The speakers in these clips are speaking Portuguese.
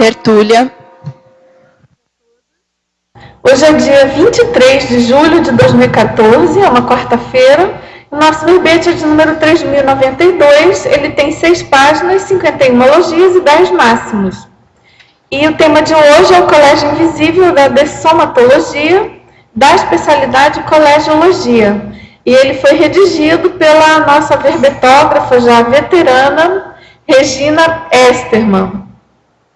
Tertúlia. Hoje é dia 23 de julho de 2014, é uma quarta-feira. O nosso verbete é de número 3092, ele tem 6 páginas, 51 elogios e 10 máximos. E o tema de hoje é o Colégio Invisível da Dessomatologia, da especialidade Colegiologia. E ele foi redigido pela nossa verbetógrafa já veterana, Regina Esterman.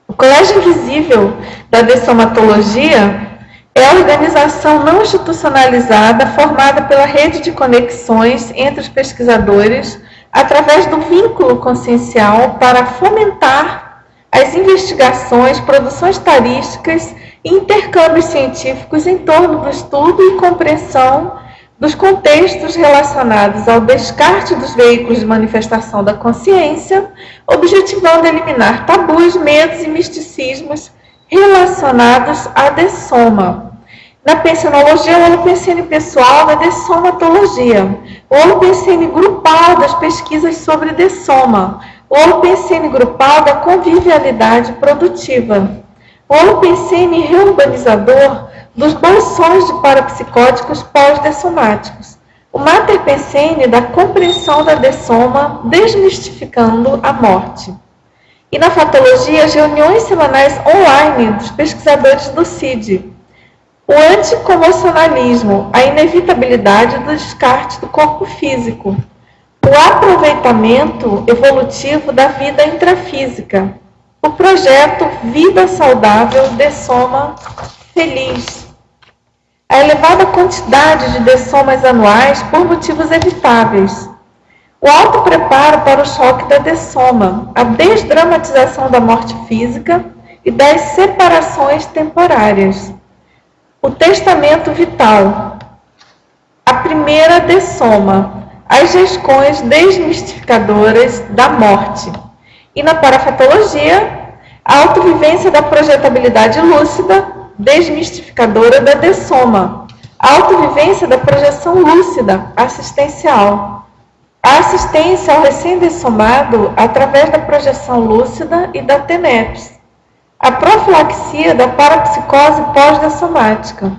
O Colégio Invisível da Dessomatologia é a organização não institucionalizada formada pela rede de conexões entre os pesquisadores através do vínculo consciencial para fomentar as investigações, produções tarísticas e intercâmbios científicos em torno do estudo e compreensão dos contextos relacionados ao descarte dos veículos de manifestação da consciência, objetivando eliminar tabus, medos e misticismos relacionados à dessoma. Na pensionologia, o holopensene pessoal da dessomatologia, o holopensene grupal das pesquisas sobre dessoma, o holopensene grupal da convivialidade produtiva, o holopensene reurbanizador dos bolsões de parapsicóticos pós-dessomáticos, o materpensene da compreensão da dessoma, desmistificando a morte. E na fatologia, as reuniões semanais online dos pesquisadores do CID, o anticomocionalismo, a inevitabilidade do descarte do corpo físico, o aproveitamento evolutivo da vida intrafísica, o projeto Vida Saudável Dessoma Feliz, a elevada quantidade de dessomas anuais por motivos evitáveis, o autopreparo para o choque da dessoma, a desdramatização da morte física e das separações temporárias, o testamento vital, a primeira dessoma, as gestões desmistificadoras da morte. E na parafatologia, a autovivência da projetabilidade lúcida, desmistificadora da dessoma, a autovivência da projeção lúcida, assistencial, a assistência ao recém-dessomado através da projeção lúcida e da TENEPS, a profilaxia da parapsicose pós-dessomática,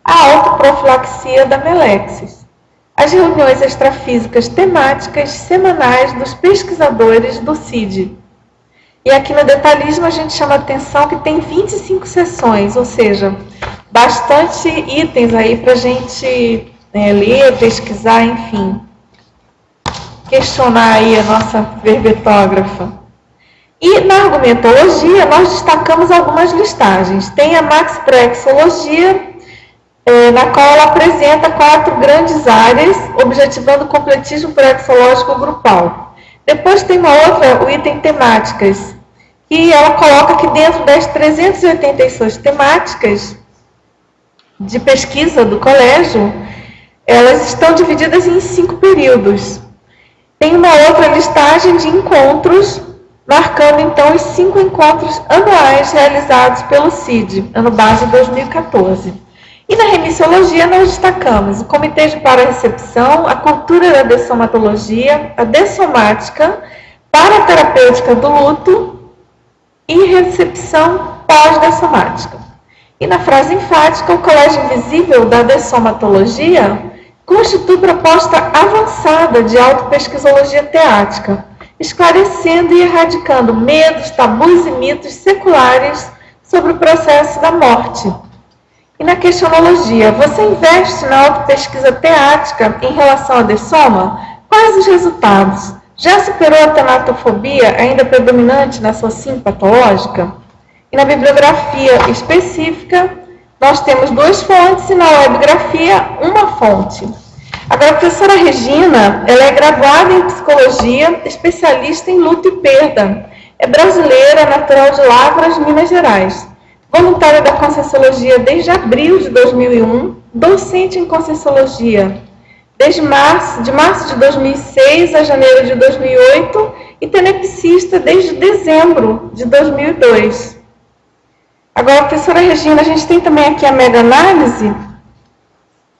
a autoprofilaxia da melexis, as reuniões extrafísicas temáticas semanais dos pesquisadores do CID. E aqui no detalhismo a gente chama a atenção que tem 25 sessões, ou seja, bastante itens aí para a gente ler, pesquisar, enfim, questionar aí a nossa verbetógrafa. E na argumentologia nós destacamos algumas listagens. Tem a Maxproexologia, na qual ela apresenta 4 grandes áreas, objetivando o completismo proexológico grupal. Depois tem uma outra, o item temáticas, que ela coloca que dentro das 386 temáticas de pesquisa do colégio, elas estão divididas em 5 períodos. Tem uma outra listagem de encontros, marcando então os 5 encontros anuais realizados pelo CID, ano base 2014. E na remissiologia nós destacamos o Comitê de Para-Recepção, a cultura da dessomatologia, a dessomática, paraterapêutica do luto e recepção pós-dessomática. E na frase enfática, o Colégio Invisível da Dessomatologia constitui proposta avançada de autopesquisologia teática, esclarecendo e erradicando medos, tabus e mitos seculares sobre o processo da morte. E na questionologia, você investe na autopesquisa teática em relação à dessoma? Quais os resultados? Já superou a tanatofobia, ainda predominante na sua síndrome patológica? E na bibliografia específica, nós temos 2 fontes e na webgrafia, uma fonte. Agora, a professora Regina, ela é graduada em psicologia, especialista em luto e perda. É brasileira, natural de Lavras, Minas Gerais. Voluntária da Conscienciologia desde abril de 2001, docente em Conscienciologia desde março de 2006 a janeiro de 2008 e tenepsista desde dezembro de 2002. Agora, professora Regina, a gente tem também aqui a mega-análise,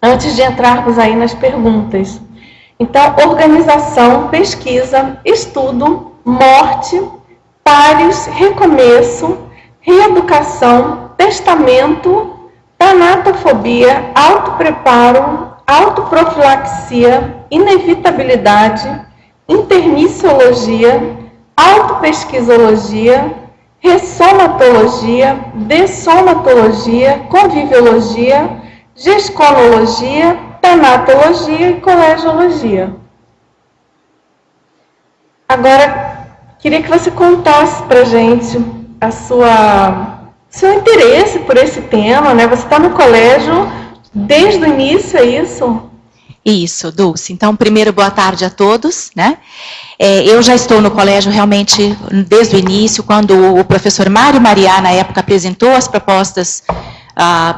antes de entrarmos aí nas perguntas. Então, organização, pesquisa, estudo, morte, pares, recomeço, reeducação, testamento, tanatofobia, autopreparo, autoprofilaxia, inevitabilidade, intermissiologia, autopesquisologia, ressomatologia, dessomatologia, conviviologia, gesconologia, tanatologia e colegiologia. Agora, queria que você contasse para a gente seu interesse por esse tema, né? Você está no colégio desde o início, é isso? Isso, Dulce. Então, primeiro, boa tarde a todos, né? Eu já estou no colégio realmente desde o início, quando o professor Mário Mariá, na época, apresentou as propostas,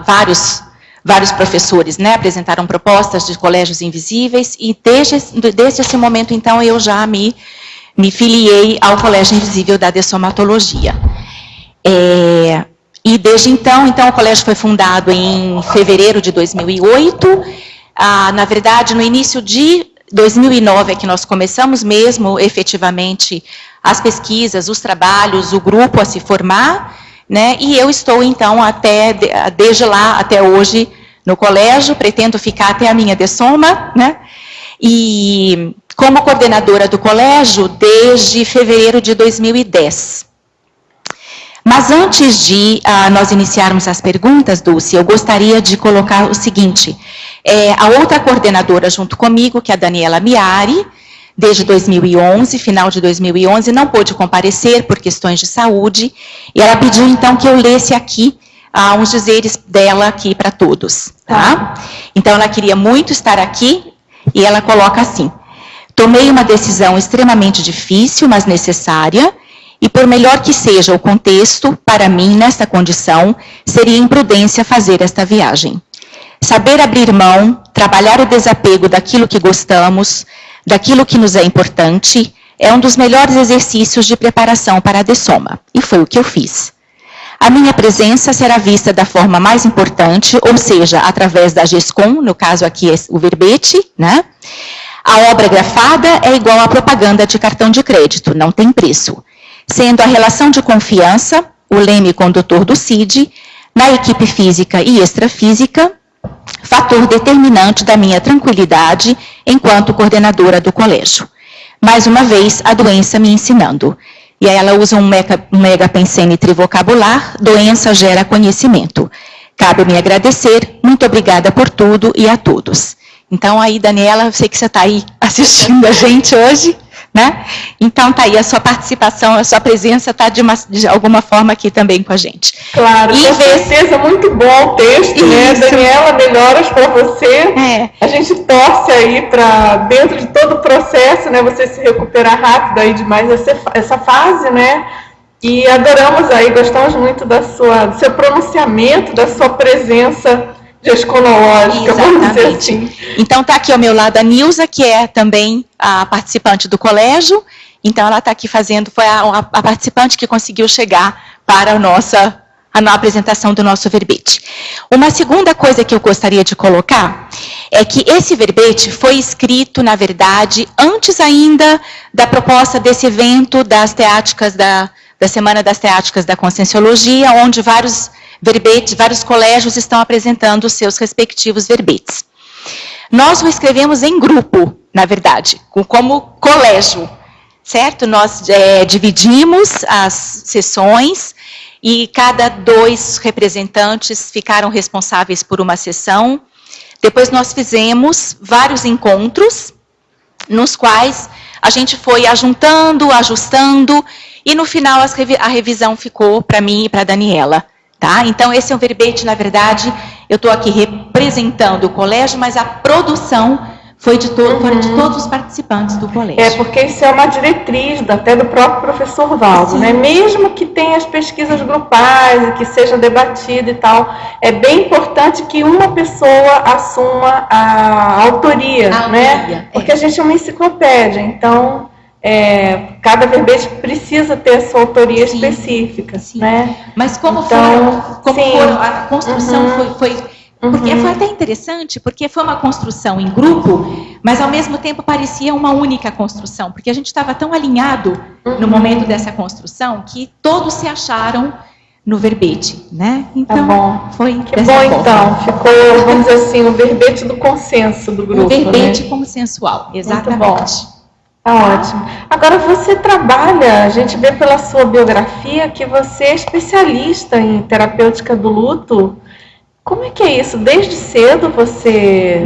vários professores, né, apresentaram propostas de colégios invisíveis, e desde esse momento, então, eu já me filiei ao Colégio Invisível da Dessomatologia. E desde então, o colégio foi fundado em fevereiro de 2008, na verdade, no início de 2009 é que nós começamos mesmo, efetivamente, as pesquisas, os trabalhos, o grupo a se formar, né? E eu estou, então, desde lá até hoje no colégio, pretendo ficar até a minha dessoma, né? E como coordenadora do colégio desde fevereiro de 2010. Mas antes de nós iniciarmos as perguntas, Dulce, eu gostaria de colocar o seguinte: a outra coordenadora junto comigo, que é a Daniela Miari, desde 2011, final de 2011, não pôde comparecer por questões de saúde, e ela pediu então que eu lesse aqui uns dizeres dela aqui para todos, tá? Então ela queria muito estar aqui, e ela coloca assim: tomei uma decisão extremamente difícil, mas necessária, e por melhor que seja o contexto, para mim, nesta condição, seria imprudência fazer esta viagem. Saber abrir mão, trabalhar o desapego daquilo que gostamos, daquilo que nos é importante, é um dos melhores exercícios de preparação para a dessoma. E foi o que eu fiz. A minha presença será vista da forma mais importante, ou seja, através da GESCOM, no caso aqui é o verbete, né? A obra grafada é igual à propaganda de cartão de crédito, não tem preço. Sendo a relação de confiança, o leme condutor do CID, na equipe física e extrafísica, fator determinante da minha tranquilidade enquanto coordenadora do colégio. Mais uma vez, a doença me ensinando. E aí ela usa um megapensene trivocabular, doença gera conhecimento. Cabe-me agradecer, muito obrigada por tudo e a todos. Então aí, Daniela, eu sei que você está aí assistindo a gente hoje, né? Então tá aí a sua participação, a sua presença está de alguma forma aqui também com a gente. Claro, com certeza, muito bom o texto, né? Daniela, melhoras para você. A gente torce aí para, dentro de todo o processo, né, você se recuperar rápido aí de mais essa fase, né? E adoramos aí, gostamos muito do seu pronunciamento, da sua presença gesconológica, vamos dizer assim. Então está aqui ao meu lado a Nilza, que é também a participante do colégio. Então ela está aqui fazendo, foi a participante que conseguiu chegar para a apresentação do nosso verbete. Uma segunda coisa que eu gostaria de colocar é que esse verbete foi escrito, na verdade, antes ainda da proposta desse evento das teáticas da Semana das Teáticas da Conscienciologia, onde vários colégios estão apresentando os seus respectivos verbetes. Nós o escrevemos em grupo, na verdade, como colégio, certo? Nós dividimos as sessões e cada 2 representantes ficaram responsáveis por uma sessão. Depois nós fizemos vários encontros, nos quais a gente foi ajuntando, ajustando, e no final a revisão ficou para mim e para a Daniela. Tá? Então, esse é um verbete, na verdade, eu estou aqui representando o colégio, mas a produção foram de todos os participantes do colégio. Porque isso é uma diretriz até do próprio professor Valdo, né? Mesmo que tenha as pesquisas grupais e que seja debatido e tal, é bem importante que uma pessoa assuma a autoria, né? Porque a gente é uma enciclopédia, então cada verbete precisa ter a sua autoria específica, né? Mas como a construção foi porque foi até interessante, porque foi uma construção em grupo, mas ao mesmo tempo parecia uma única construção, porque a gente estava tão alinhado no momento dessa construção que todos se acharam no verbete, né? Então, tá bom. foi que dessa bom, forma. então. Ficou, vamos dizer assim, o verbete do consenso do grupo. O verbete, né? consensual, exatamente. Muito bom. Tá ótimo. Agora, você trabalha, a gente vê pela sua biografia que você é especialista em terapêutica do luto. Como é que é isso? Desde cedo você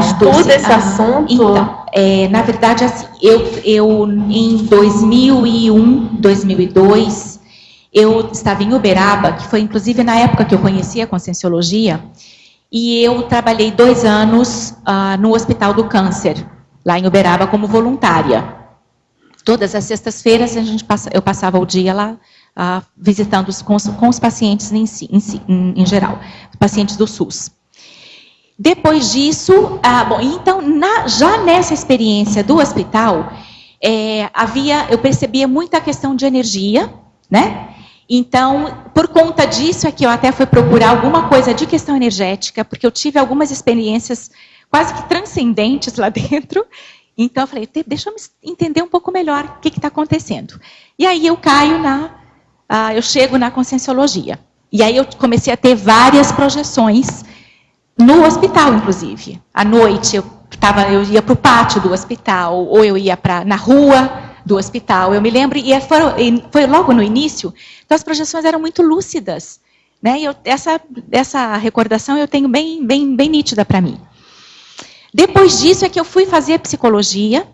estuda esse assunto? Então, na verdade, assim, eu em 2001, 2002, eu estava em Uberaba, que foi inclusive na época que eu conheci a Conscienciologia, e eu trabalhei 2 anos no Hospital do Câncer, lá em Uberaba, como voluntária. Todas as sextas-feiras eu passava o dia lá visitando com os pacientes em geral, os pacientes do SUS. Depois disso, então, já nessa experiência do hospital, eu percebia muita questão de energia, né? Então, por conta disso é que eu até fui procurar alguma coisa de questão energética, porque eu tive algumas experiências quase que transcendentes lá dentro. Então, eu falei, deixa eu entender um pouco melhor o que está acontecendo. E aí eu eu chego na Conscienciologia. E aí eu comecei a ter várias projeções no hospital, inclusive. À noite eu ia para o pátio do hospital, ou eu ia na rua do hospital. Eu me lembro, e foi logo no início, então as projeções eram muito lúcidas. Né? E essa recordação eu tenho bem nítida para mim. Depois disso é que eu fui fazer psicologia.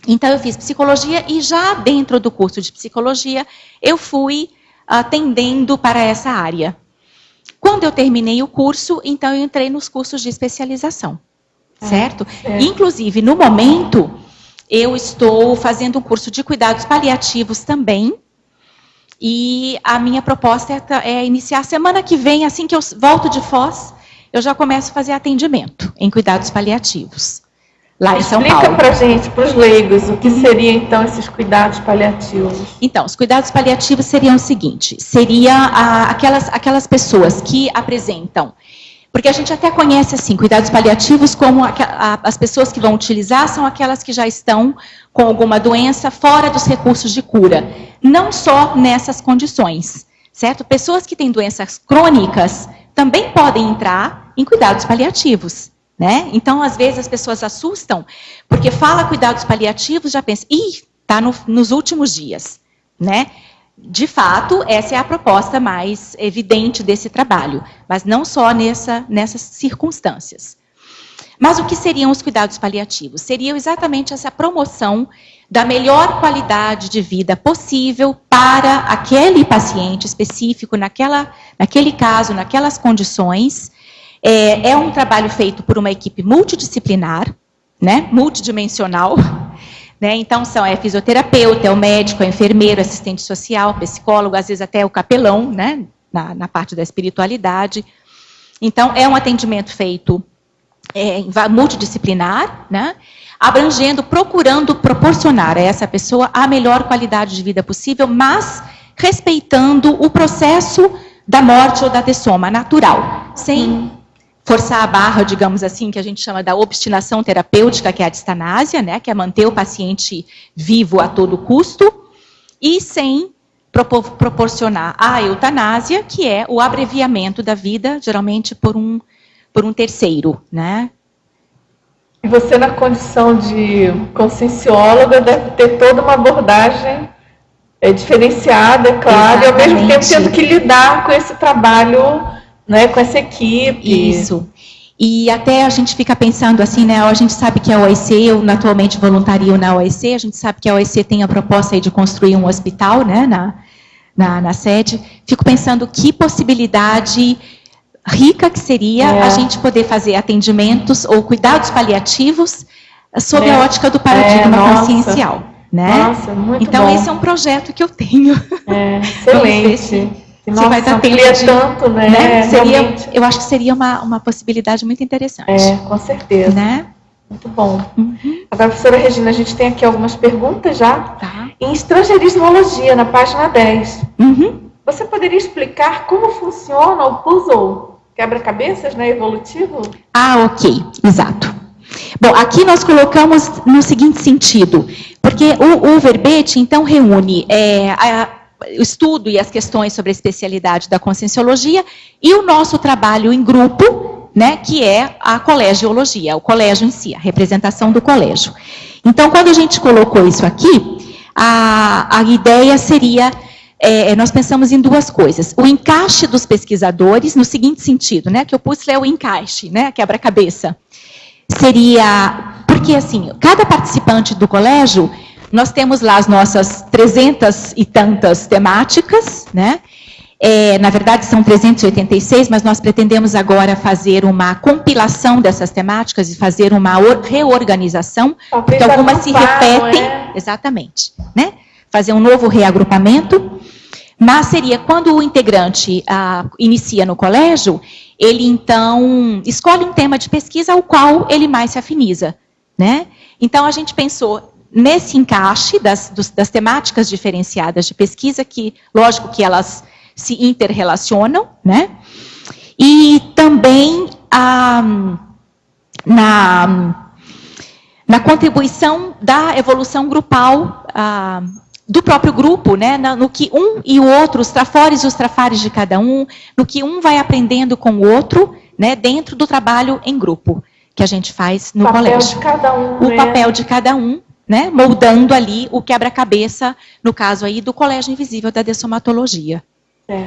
Então, eu fiz psicologia e já dentro do curso de psicologia, eu fui tendendo para essa área. Quando eu terminei o curso, então eu entrei nos cursos de especialização, certo? Inclusive, no momento, eu estou fazendo um curso de cuidados paliativos também, e a minha proposta é iniciar semana que vem, assim que eu volto de Foz, eu já começo a fazer atendimento em cuidados paliativos. Lá em São Paulo. Explica para a gente, para os leigos, o que seriam então esses cuidados paliativos? Então, os cuidados paliativos seriam o seguinte, aquelas pessoas que apresentam, porque a gente até conhece assim, cuidados paliativos como as pessoas que vão utilizar são aquelas que já estão com alguma doença fora dos recursos de cura, não só nessas condições, certo? Pessoas que têm doenças crônicas também podem entrar em cuidados paliativos. Né? Então, às vezes, as pessoas assustam, porque fala cuidados paliativos, já pensa, está nos últimos dias. Né? De fato, essa é a proposta mais evidente desse trabalho, mas não só nessas circunstâncias. Mas o que seriam os cuidados paliativos? Seriam exatamente essa promoção da melhor qualidade de vida possível para aquele paciente específico, naquele caso, naquelas condições. É um trabalho feito por uma equipe multidisciplinar, né, multidimensional. Né, então, é fisioterapeuta, é o médico, é o enfermeiro, assistente social, psicólogo, às vezes até o capelão, né, na parte da espiritualidade. Então, é um atendimento feito multidisciplinar, né, procurando proporcionar a essa pessoa a melhor qualidade de vida possível, mas respeitando o processo da morte ou da dessoma natural, sem forçar a barra, digamos assim, que a gente chama da obstinação terapêutica, que é a distanásia, né, que é manter o paciente vivo a todo custo, e sem proporcionar a eutanásia, que é o abreviamento da vida, geralmente por um terceiro. Né? E você, na condição de consciencióloga, deve ter toda uma abordagem diferenciada, é claro, e ao mesmo tempo tendo que lidar com esse trabalho, né, com essa equipe. Isso. E até a gente fica pensando assim, né, a gente sabe que a OIC, eu atualmente voluntario na OIC, a gente sabe que a OIC tem a proposta aí de construir um hospital, né, na sede. Fico pensando que possibilidade rica que seria a gente poder fazer atendimentos ou cuidados paliativos sob a ótica do paradigma consciencial. Né? Nossa, muito então, bom. Esse é um projeto que eu tenho. Excelente. Nossa, vai dar tempo tanto, né? Eu acho que seria uma possibilidade muito interessante. Com certeza. Né? Muito bom. Agora, professora Regina, a gente tem aqui algumas perguntas já. Tá. Em estrangeirismologia, na página 10. Você poderia explicar como funciona o puzzle quebra-cabeças, né, evolutivo? Ok. Exato. Bom, aqui nós colocamos no seguinte sentido, porque o verbete, então, reúne o estudo e as questões sobre a especialidade da Conscienciologia, e o nosso trabalho em grupo, né, que é a colegiologia, o colégio em si, a representação do colégio. Então, quando a gente colocou isso aqui, a ideia seria, nós pensamos em duas coisas. O encaixe dos pesquisadores, no seguinte sentido, né, que eu pus é o encaixe, né, quebra-cabeça. Seria, porque assim, cada participante do colégio, nós temos lá as nossas 300 e tantas temáticas, né? Na verdade, são 386, mas nós pretendemos agora fazer uma compilação dessas temáticas e fazer uma reorganização, porque algumas se repetem. Exatamente. Né? Fazer um novo reagrupamento. Mas seria, quando o integrante inicia no colégio, ele, então, escolhe um tema de pesquisa ao qual ele mais se afiniza. Né? Então, a gente pensou nesse encaixe das temáticas diferenciadas de pesquisa, que, lógico que elas se interrelacionam, né? E também na contribuição da evolução grupal do próprio grupo, né? No que um e o outro, os trafores e os trafares de cada um, no que um vai aprendendo com o outro, né? Dentro do trabalho em grupo que a gente faz no colégio. O papel de cada um. O papel de cada um, né? Moldando ali o quebra-cabeça, no caso aí do Colégio Invisível da Dessomatologia.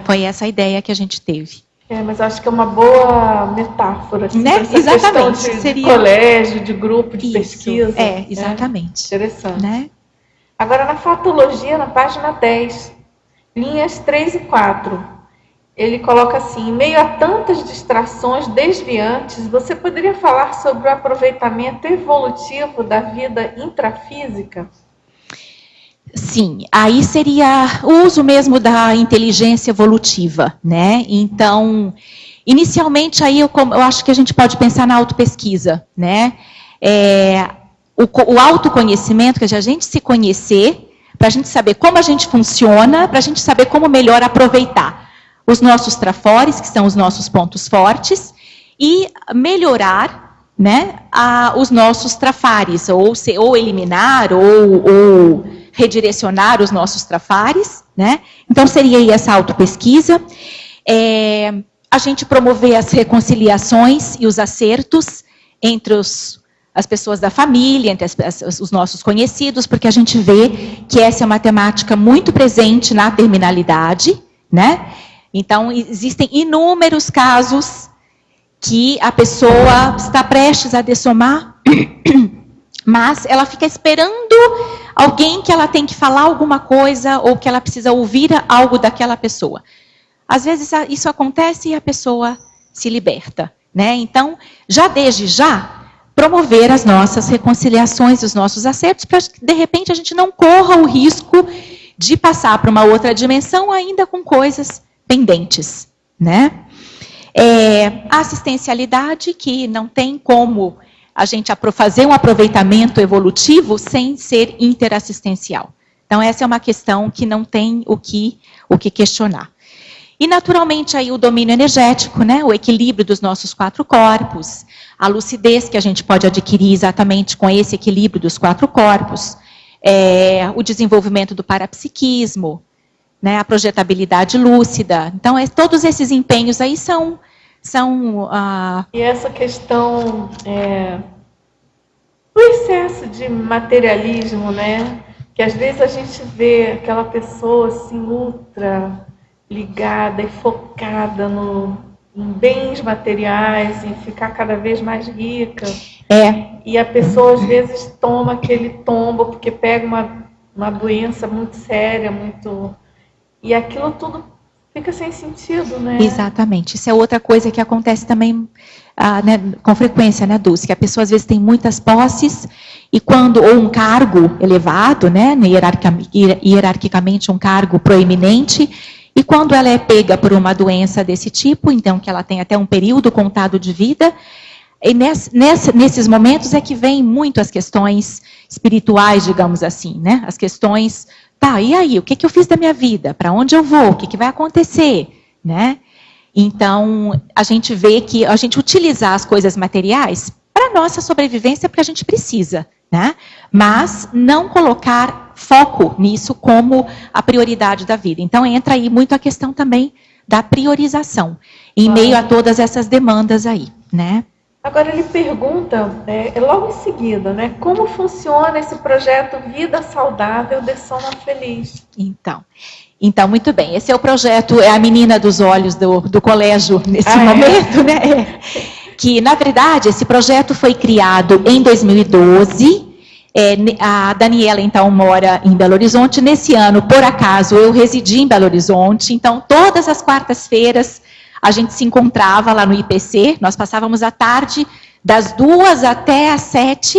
Foi essa a ideia que a gente teve. Mas acho que é uma boa metáfora. Assim, né? Exatamente. De colégio, de grupo, de pesquisa. Exatamente. Interessante. Né? Agora, na fatologia, na página 10, linhas 3 e 4, ele coloca assim: em meio a tantas distrações desviantes, você poderia falar sobre o aproveitamento evolutivo da vida intrafísica? Sim, aí seria o uso mesmo da inteligência evolutiva, né? Então, inicialmente aí eu acho que a gente pode pensar na autopesquisa, né? O autoconhecimento, que é a gente se conhecer, para a gente saber como a gente funciona, para a gente saber como melhor aproveitar os nossos trafores, que são os nossos pontos fortes, e melhorar, né, os nossos trafares, ou eliminar, ou redirecionar os nossos trafares, né? Então, seria aí essa autopesquisa. A gente promover as reconciliações e os acertos entre as pessoas da família, entre os nossos conhecidos, porque a gente vê que essa é uma temática muito presente na terminalidade, né? Então, existem inúmeros casos que a pessoa está prestes a dessomar, mas ela fica esperando alguém que ela tem que falar alguma coisa ou que ela precisa ouvir algo daquela pessoa. Às vezes isso acontece e a pessoa se liberta, né? Então, desde já, promover as nossas reconciliações, os nossos acertos, para que, de repente, a gente não corra o risco de passar para uma outra dimensão ainda com coisas pendentes, né? A assistencialidade, que não tem como a gente fazer um aproveitamento evolutivo sem ser interassistencial. Então, essa é uma questão que não tem o que questionar. E, naturalmente, aí o domínio energético, né? O equilíbrio dos nossos 4 corpos, a lucidez que a gente pode adquirir exatamente com esse equilíbrio dos 4 corpos, o desenvolvimento do parapsiquismo, né? A projetabilidade lúcida. Então, todos esses empenhos aí são E essa questão do excesso de materialismo, né? Que às vezes a gente vê aquela pessoa assim ultra ligada e focada em bens materiais, em ficar cada vez mais rica. E a pessoa às vezes toma aquele tombo porque pega uma doença muito séria, e aquilo tudo fica sem sentido, né? Exatamente. Isso é outra coisa que acontece também né, com frequência, né, Dulce? Que a pessoa às vezes tem muitas posses ou um cargo elevado, né, hierarquicamente um cargo proeminente, e quando ela é pega por uma doença desse tipo, então que ela tem até um período contado de vida, e nesses momentos é que vem muito as questões espirituais, digamos assim, né? As questões, e aí, o que eu fiz da minha vida? Para onde eu vou? O que vai acontecer? Né? Então, a gente vê que a gente utilizar as coisas materiais para a nossa sobrevivência, porque a gente precisa, né? Mas não colocar foco nisso como a prioridade da vida. Então, entra aí muito a questão também da priorização, em meio a todas essas demandas aí, né? Agora ele pergunta, logo em seguida, né, como funciona esse projeto Vida Saudável de Soma Feliz? Então, muito bem. Esse é o projeto, é a menina dos olhos do colégio nesse momento, né? Que, na verdade, esse projeto foi criado em 2012. A Daniela, então, mora em Belo Horizonte. Nesse ano, por acaso, eu residi em Belo Horizonte. Então, todas as quartas-feiras, a gente se encontrava lá no IPC. Nós passávamos a tarde das 2 até as 7,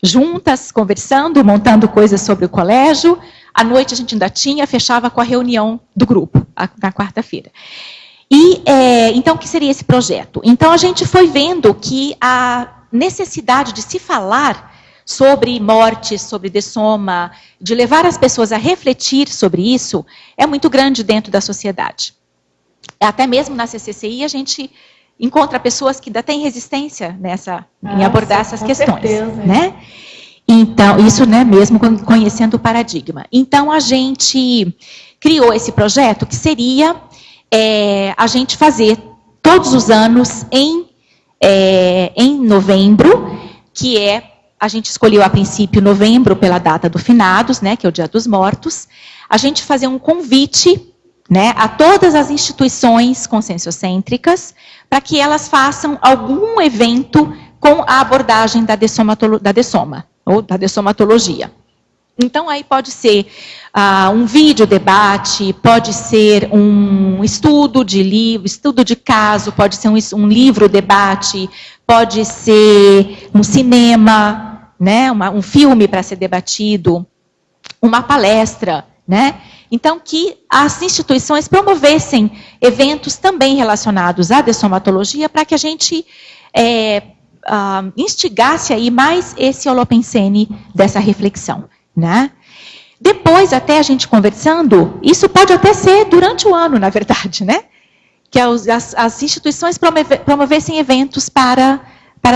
juntas, conversando, montando coisas sobre o colégio. À noite a gente ainda fechava com a reunião do grupo, na quarta-feira. E, então, o que seria esse projeto? Então, a gente foi vendo que a necessidade de se falar sobre morte, sobre dessoma, de levar as pessoas a refletir sobre isso, é muito grande dentro da sociedade. Até mesmo na CCCI, a gente encontra pessoas que ainda têm resistência em abordar essas questões. Certeza. Né? Então, isso, né, mesmo conhecendo o paradigma. Então, a gente criou esse projeto que seria a gente fazer todos os anos em novembro, que a gente escolheu a princípio novembro pela data do finados, né, que é o Dia dos Mortos, a gente fazer um convite, né, a todas as instituições conscienciocêntricas para que elas façam algum evento com a abordagem da dessoma, ou da dessomatologia. Então, aí pode ser um vídeo debate, pode ser um estudo de caso, pode ser um livro debate, pode ser um cinema, né, um filme para ser debatido, uma palestra, né? Então, que as instituições promovessem eventos também relacionados à dessomatologia para que a gente instigasse aí mais esse holopensene dessa reflexão, né? Depois, até a gente conversando, isso pode até ser durante o ano, na verdade, né? Que as instituições promovessem eventos para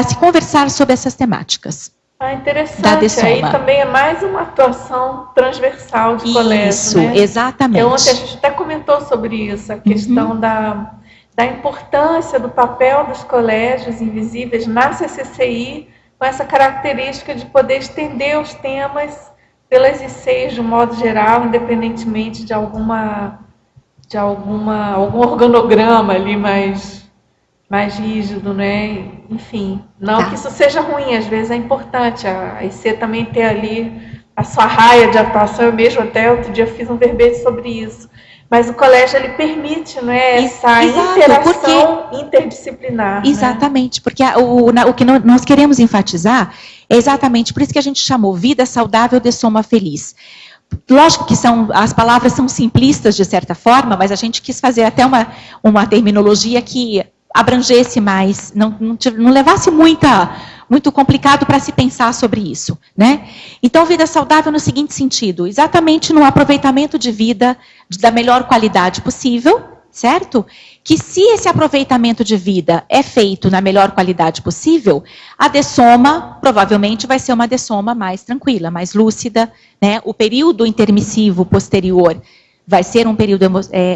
se conversar sobre essas temáticas. Interessante. Aí também é mais uma atuação transversal de colégio, isso, né? Exatamente. Então, ontem a gente até comentou sobre isso, a questão da importância do papel dos colégios invisíveis na CCCI, com essa característica de poder estender os temas pelas ICs de um modo geral, independentemente de algum organograma ali mais rígido, né? Enfim, não que isso seja ruim, às vezes é importante a IC também ter ali a sua raia de atuação. Eu mesmo até outro dia fiz um verbete sobre isso. Mas o colégio, ele permite, né, essa interação interdisciplinar. Exatamente, né? Porque o que nós queremos enfatizar é exatamente por isso que a gente chamou Vida Saudável de Soma Feliz. Lógico que as palavras são simplistas de certa forma, mas a gente quis fazer até uma terminologia que abrangesse mais, não levasse muito complicado para se pensar sobre isso, né? Então, vida saudável no seguinte sentido, exatamente no aproveitamento de vida da melhor qualidade possível, certo? Que se esse aproveitamento de vida é feito na melhor qualidade possível, a dessoma provavelmente vai ser uma dessoma mais tranquila, mais lúcida, né? O período intermissivo posterior vai ser um período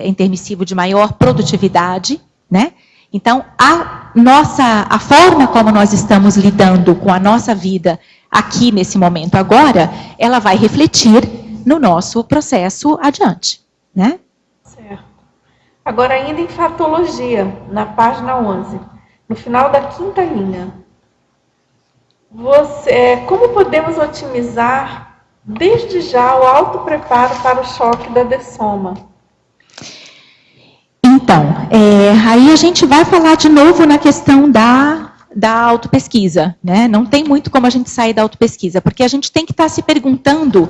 intermissivo de maior produtividade, né? Então, a forma como nós estamos lidando com a nossa vida aqui nesse momento agora, ela vai refletir no nosso processo adiante, né? Certo. Agora, ainda em fatologia, na página 11, no final da 5ª linha, como podemos otimizar desde já o autopreparo para o choque da dessoma? Então, aí a gente vai falar de novo na questão da autopesquisa, né? Não tem muito como a gente sair da autopesquisa, porque a gente tem que estar se perguntando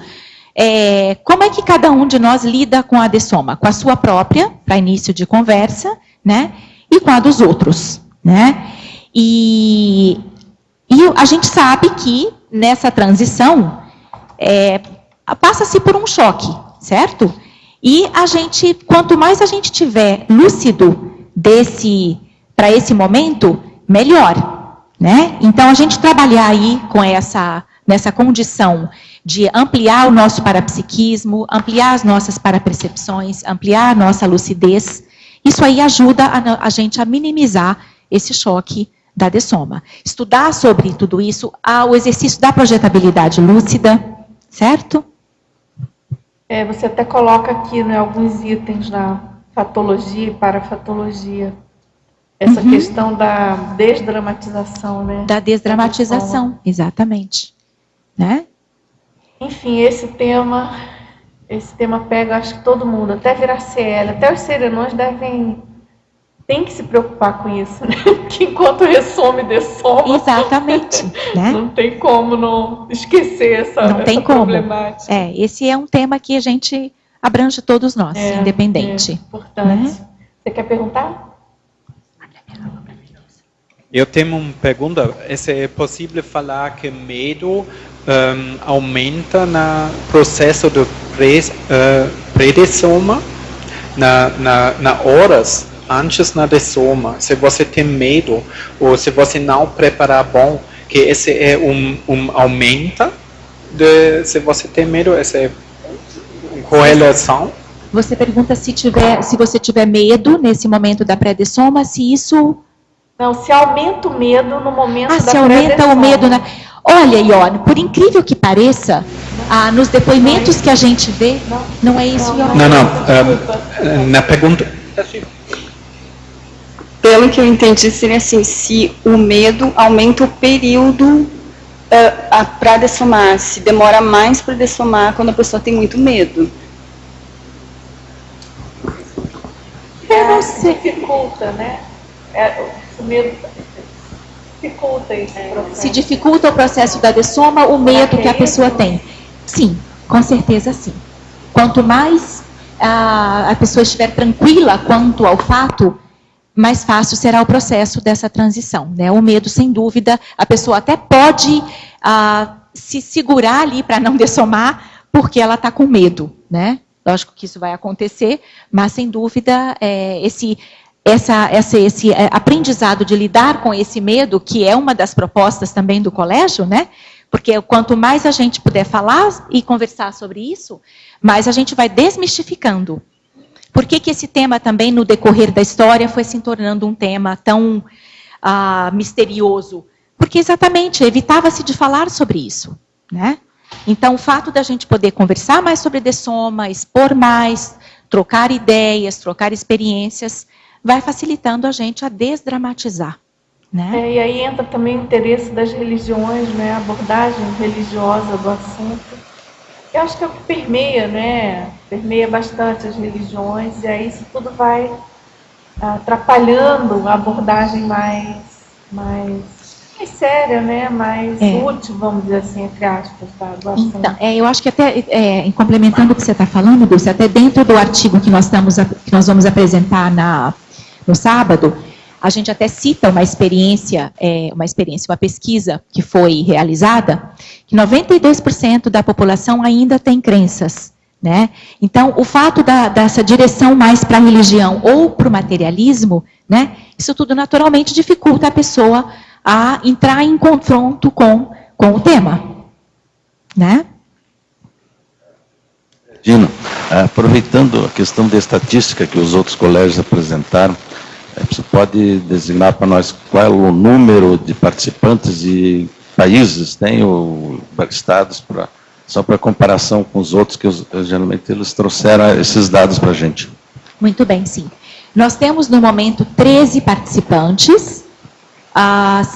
como é que cada um de nós lida com a dessoma, com a sua própria, para início de conversa, né? E com a dos outros, né? E a gente sabe que nessa transição passa-se por um choque, certo? E quanto mais a gente tiver lúcido para esse momento, melhor, né? Então, a gente trabalhar aí com essa nessa condição de ampliar o nosso parapsiquismo, ampliar as nossas parapercepções, ampliar a nossa lucidez, isso aí ajuda a gente a minimizar esse choque da dessoma. Estudar sobre tudo isso, o exercício da projetabilidade lúcida, certo? Você até coloca aqui, né, alguns itens da fatologia e parafatologia. Essa questão da desdramatização, né? Da desdramatização, exatamente. Né? Enfim, esse tema pega, acho que todo mundo, até virar CL, até os serenões tem que se preocupar com isso, né? Porque enquanto ressome e dessoma... Exatamente. Né? Não tem como não esquecer essa problemática. Esse é um tema que a gente abrange todos nós, independente. É importante. Né? Você quer perguntar? Eu tenho uma pergunta. É possível falar que medo aumenta no processo de pré-dessoma, na horas antes da dessoma? Se você tem medo, ou se você não preparar bom, que esse é aumenta, se você tem medo, essa é uma correlação? Você pergunta se você tiver medo nesse momento da pré-dessoma, se isso... Não, se aumenta o medo no momento da se aumenta o medo Olha, Ione, por incrível que pareça, nos depoimentos que a gente vê, não é isso, Ione? Não. Na pergunta... Pelo que eu entendi, seria assim, se o medo aumenta o período para dessomar, se demora mais para dessomar quando a pessoa tem muito medo. Eu não sei. Dificulta, né? O medo dificulta esse processo. Se dificulta o processo da dessoma, o medo que a pessoa tem. Sim, com certeza sim. Quanto mais a pessoa estiver tranquila quanto ao fato, mais fácil será o processo dessa transição, né? O medo, sem dúvida, a pessoa até pode se segurar ali para não dessomar, porque ela está com medo, né? Lógico que isso vai acontecer, mas sem dúvida esse aprendizado de lidar com esse medo, que é uma das propostas também do colégio, né? Porque quanto mais a gente puder falar e conversar sobre isso, mais a gente vai desmistificando. Por que esse tema também, no decorrer da história, foi se tornando um tema tão misterioso? Porque exatamente, evitava-se de falar sobre isso, né? Então, o fato da gente poder conversar mais sobre dessoma, expor mais, trocar ideias, trocar experiências, vai facilitando a gente a desdramatizar, né? E aí entra também o interesse das religiões, né? A abordagem religiosa do assunto. Eu acho que é o que permeia, né? Permeia bastante as religiões, e aí isso tudo vai atrapalhando a abordagem mais séria, né? Mais útil, vamos dizer assim, entre aspas, do assunto. Então, eu acho que até, complementando o que você está falando, Dulce, até dentro do artigo que nós vamos apresentar no sábado, a gente até cita uma pesquisa que foi realizada, que 92% da população ainda tem crenças, né? Então, o fato dessa direção mais para a religião ou para o materialismo, né? Isso tudo naturalmente dificulta a pessoa a entrar em confronto com o tema, né? Dino, aproveitando a questão da estatística que os outros colégios apresentaram, você pode designar para nós qual é o número de participantes e países tem ou estados só para comparação com os outros, que geralmente eles trouxeram esses dados para a gente. Muito bem, sim. Nós temos no momento 13 participantes,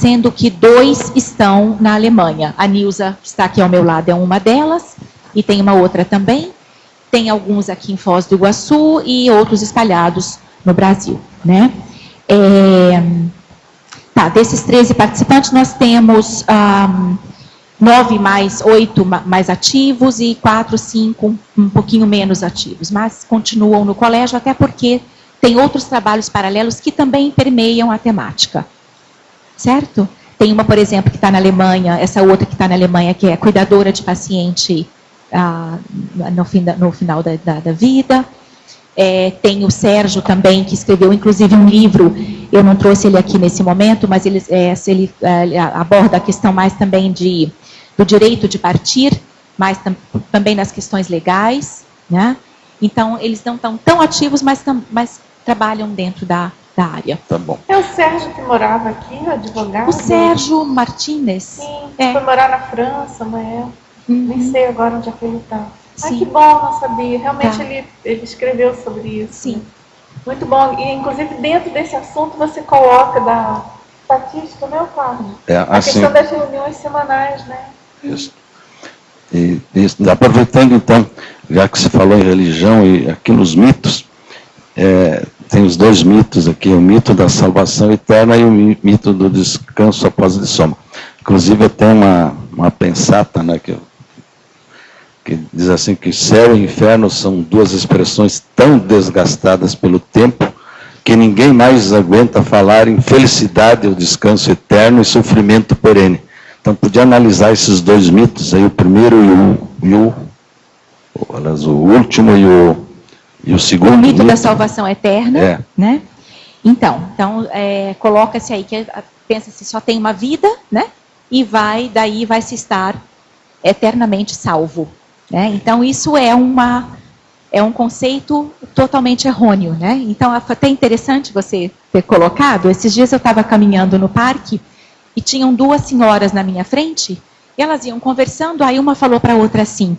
sendo que 2 estão na Alemanha. A Nilza, que está aqui ao meu lado, é uma delas, e tem uma outra também. Tem alguns aqui em Foz do Iguaçu e outros espalhados no Brasil, né? Desses 13 participantes, nós temos 9 mais 8 mais ativos e 4, 5 um pouquinho menos ativos, mas continuam no colégio, até porque tem outros trabalhos paralelos que também permeiam a temática, certo? Tem uma, por exemplo, que está na Alemanha, essa outra que está na Alemanha, que é cuidadora de paciente no final da vida. Tem o Sérgio também, que escreveu inclusive um livro, eu não trouxe ele aqui nesse momento, mas ele aborda a questão mais também de do direito de partir, mas também nas questões legais, né? Então, eles não estão tão ativos, mas trabalham dentro da área. Tá bom. É o Sérgio que morava aqui, o advogado? O Sérgio Martínez. Sim, É. foi morar na França, uma época. Nem sei agora onde é que ele está. Ah, Sim. que bom, não sabia. Realmente Tá. ele escreveu sobre isso. Sim. Muito bom. E, inclusive, dentro desse assunto, você coloca da estatística, né, Carlos? A Assim, questão das reuniões semanais, né? isso. E aproveitando, então, já que se falou em religião e aqui nos mitos, tem os dois mitos aqui, o mito da salvação eterna e o mito do descanso após a dessoma. Inclusive, eu tenho uma pensata, né, que diz assim que céu e inferno são duas expressões tão desgastadas pelo tempo que ninguém mais aguenta falar em felicidade, o descanso eterno e sofrimento perene. Então, podia analisar esses dois mitos aí, o primeiro o último e o segundo. O mito da salvação eterna, É. né? Então coloca-se aí que pensa-se só tem uma vida, né? E daí vai se estar eternamente salvo, né? Então isso é um conceito totalmente errôneo, né? Então é até interessante você ter colocado. Esses dias eu estava caminhando no parque e tinham duas senhoras na minha frente e elas iam conversando. Aí uma falou para a outra assim: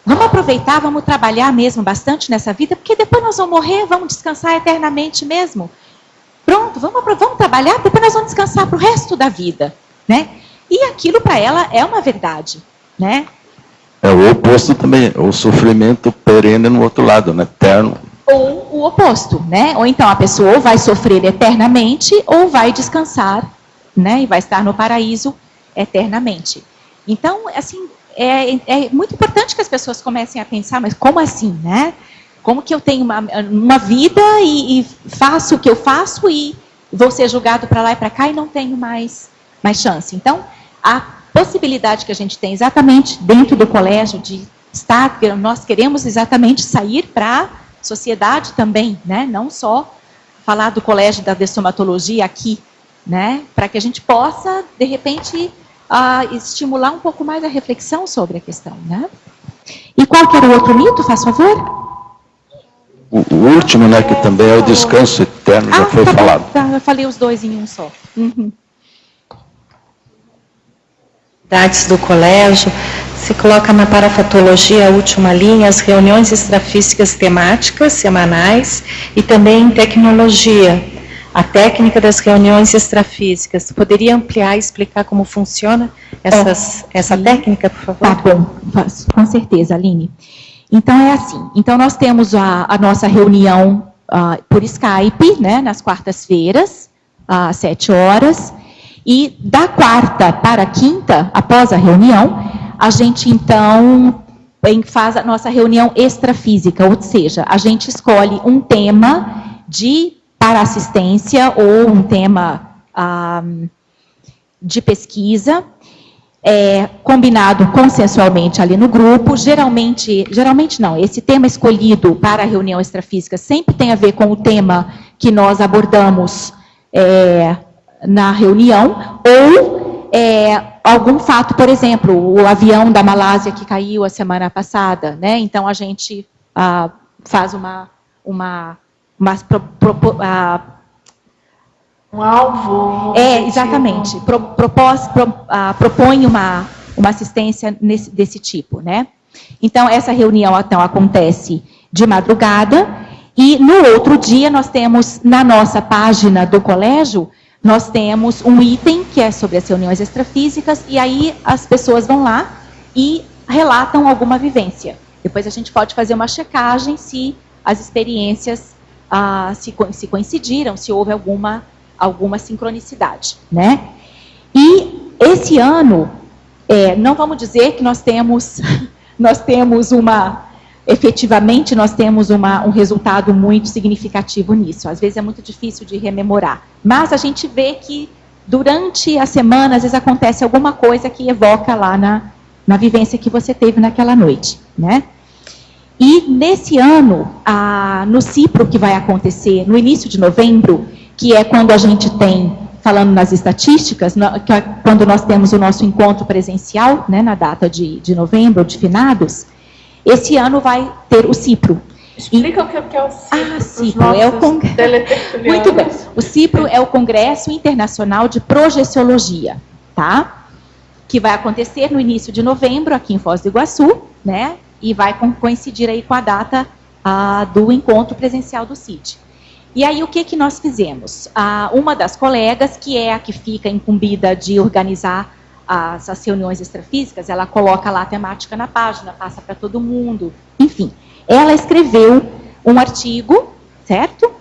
vamos aproveitar, vamos trabalhar mesmo bastante nessa vida, porque depois nós vamos morrer, vamos descansar eternamente mesmo. Pronto, vamos trabalhar, depois nós vamos descansar para o resto da vida, né? E aquilo para ela é uma verdade, né? É o oposto também, o sofrimento perene no outro lado, né? Eterno. Ou o oposto, né? Ou então a pessoa ou vai sofrer eternamente ou vai descansar, né? E vai estar no paraíso eternamente. Então, assim, é muito importante que as pessoas comecem a pensar, mas como assim, né? Como que eu tenho uma vida e faço o que eu faço e vou ser julgado para lá e para cá e não tenho mais chance? Então, a possibilidade que a gente tem exatamente dentro do colégio de estar, nós queremos exatamente sair para a sociedade também, né? Não só falar do colégio da dessomatologia aqui, né? Para que a gente possa, de repente, estimular um pouco mais a reflexão sobre a questão, né? E qual que era o outro mito, faz favor? O último, né, que também é o descanso eterno, já foi falado. Tá, eu falei os dois em um só. Uhum. Do colégio, se coloca na parafatologia, a última linha, as reuniões extrafísicas temáticas semanais e também em tecnologia, a técnica das reuniões extrafísicas. Poderia ampliar e explicar como funciona essa técnica, por favor? Tá bom, com certeza, Aline. Então é assim, então nós temos a nossa reunião por Skype, né, nas quartas-feiras, às 7 horas, e da quarta para a quinta, após a reunião, a gente então faz a nossa reunião extrafísica, ou seja, a gente escolhe um tema para assistência ou um tema de pesquisa, combinado consensualmente ali no grupo. Geralmente não, esse tema escolhido para a reunião extrafísica sempre tem a ver com o tema que nós abordamos na reunião, ou algum fato, por exemplo, o avião da Malásia que caiu a semana passada, né? Então a gente faz um alvo. Exatamente. Propõe uma assistência desse tipo, né? Então, essa reunião então, acontece de madrugada, e no outro dia nós temos, na nossa página do colégio, nós temos um item que é sobre as reuniões extrafísicas, e aí as pessoas vão lá e relatam alguma vivência. Depois a gente pode fazer uma checagem se as experiências se coincidiram, se houve alguma sincronicidade, né? E esse ano, não vamos dizer que nós temos efetivamente nós temos um resultado muito significativo nisso. Às vezes é muito difícil de rememorar, mas a gente vê que durante a semana, às vezes acontece alguma coisa que evoca lá na vivência que você teve naquela noite, né? E nesse ano, no CIPRO, que vai acontecer no início de novembro, que é quando a gente falando nas estatísticas, quando nós temos o nosso encontro presencial, né, na data de novembro, de finados, esse ano vai ter o CIPRO. Explica o que é o CIPRO. CIPRO é o Muito bem. O CIPRO é o Congresso Internacional de Projeciologia, tá? Que vai acontecer no início de novembro, aqui em Foz do Iguaçu, né? E vai coincidir aí com a data do encontro presencial do CID. E aí, o que nós fizemos? Uma das colegas, que é a que fica incumbida de organizar as reuniões extrafísicas, ela coloca lá a temática na página, passa para todo mundo, enfim. Ela escreveu um artigo, certo?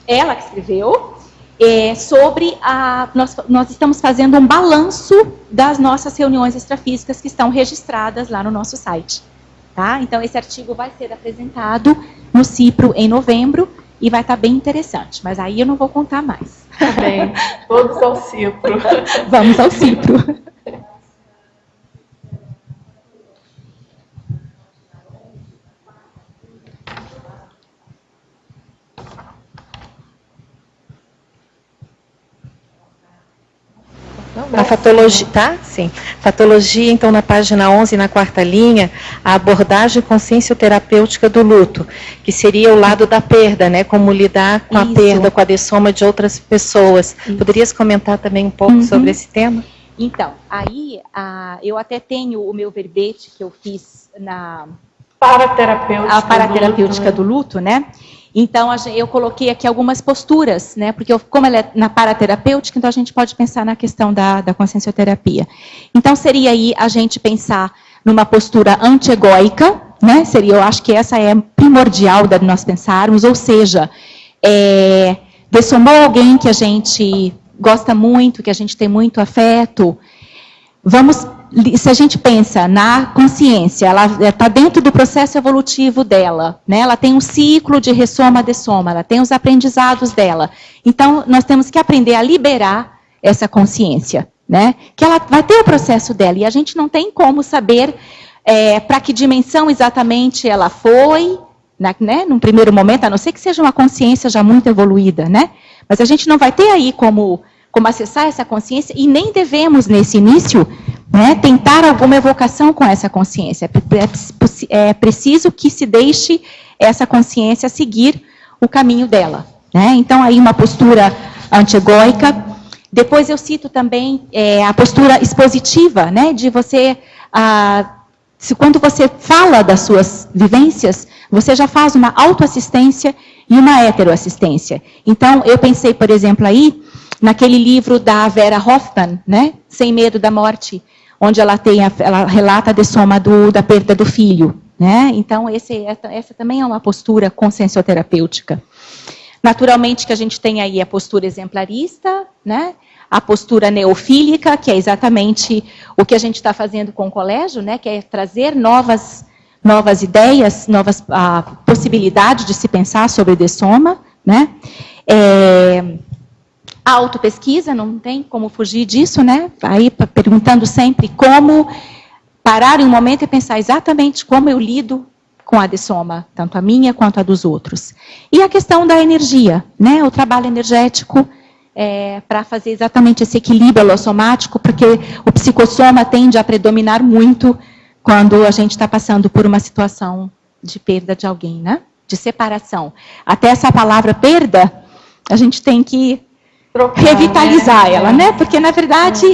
Ela que escreveu, sobre nós estamos fazendo um balanço das nossas reuniões extrafísicas que estão registradas lá no nosso site. Tá? Então, esse artigo vai ser apresentado no CIPRO em novembro e vai estar bem interessante, mas aí eu não vou contar mais. Tá bem, todos ao CIPRO. Vamos ao CIPRO. A fatologia, tá? Sim. Fatologia, então, na página 11, na quarta linha, a abordagem consciencioterapêutica do luto, que seria o lado da perda, né? Como lidar com a perda, com a dessoma de outras pessoas. Isso. Poderias comentar também um pouco sobre esse tema? Então, aí, eu até tenho o meu verbete que eu fiz na paraterapêutica do luto, né? Então, eu coloquei aqui algumas posturas, né? Porque como ela é na paraterapêutica, então a gente pode pensar na questão da consciencioterapia. Então, seria aí a gente pensar numa postura anti-egóica, né? Eu acho que essa é primordial de nós pensarmos, ou seja, dessomou alguém que a gente gosta muito, que a gente tem muito afeto, se a gente pensa na consciência, ela está dentro do processo evolutivo dela, né? Ela tem um ciclo de ressoma-dessoma, ela tem os aprendizados dela. Então, nós temos que aprender a liberar essa consciência, né? Que ela vai ter o processo dela, e a gente não tem como saber para que dimensão exatamente ela foi, né? Num primeiro momento, a não ser que seja uma consciência já muito evoluída, né? Mas a gente não vai ter aí como acessar essa consciência, e nem devemos, nesse início, né, tentar alguma evocação com essa consciência. É preciso que se deixe essa consciência seguir o caminho dela, né? Então, aí uma postura anti-egóica. Depois eu cito também a postura expositiva, né, de você, quando você fala das suas vivências, você já faz uma autoassistência e uma heteroassistência. Então, eu pensei, por exemplo, aí, naquele livro da Vera Hoffman, né, Sem Medo da Morte, onde ela relata a dessoma da perda do filho, né? Então, essa também é uma postura consciencioterapêutica. Naturalmente, que a gente tem aí a postura exemplarista, né? A postura neofílica, que é exatamente o que a gente está fazendo com o colégio, né? Que é trazer novas ideias, novas possibilidades de se pensar sobre dessoma, né? A autopesquisa, não tem como fugir disso, né? Aí perguntando sempre como parar em um momento e pensar exatamente como eu lido com a dessoma, tanto a minha quanto a dos outros. E a questão da energia, né? O trabalho energético para fazer exatamente esse equilíbrio alossomático, porque o psicossoma tende a predominar muito quando a gente está passando por uma situação de perda de alguém, né? De separação. Até essa palavra perda, a gente tem que revitalizar ela, né? Porque, na verdade,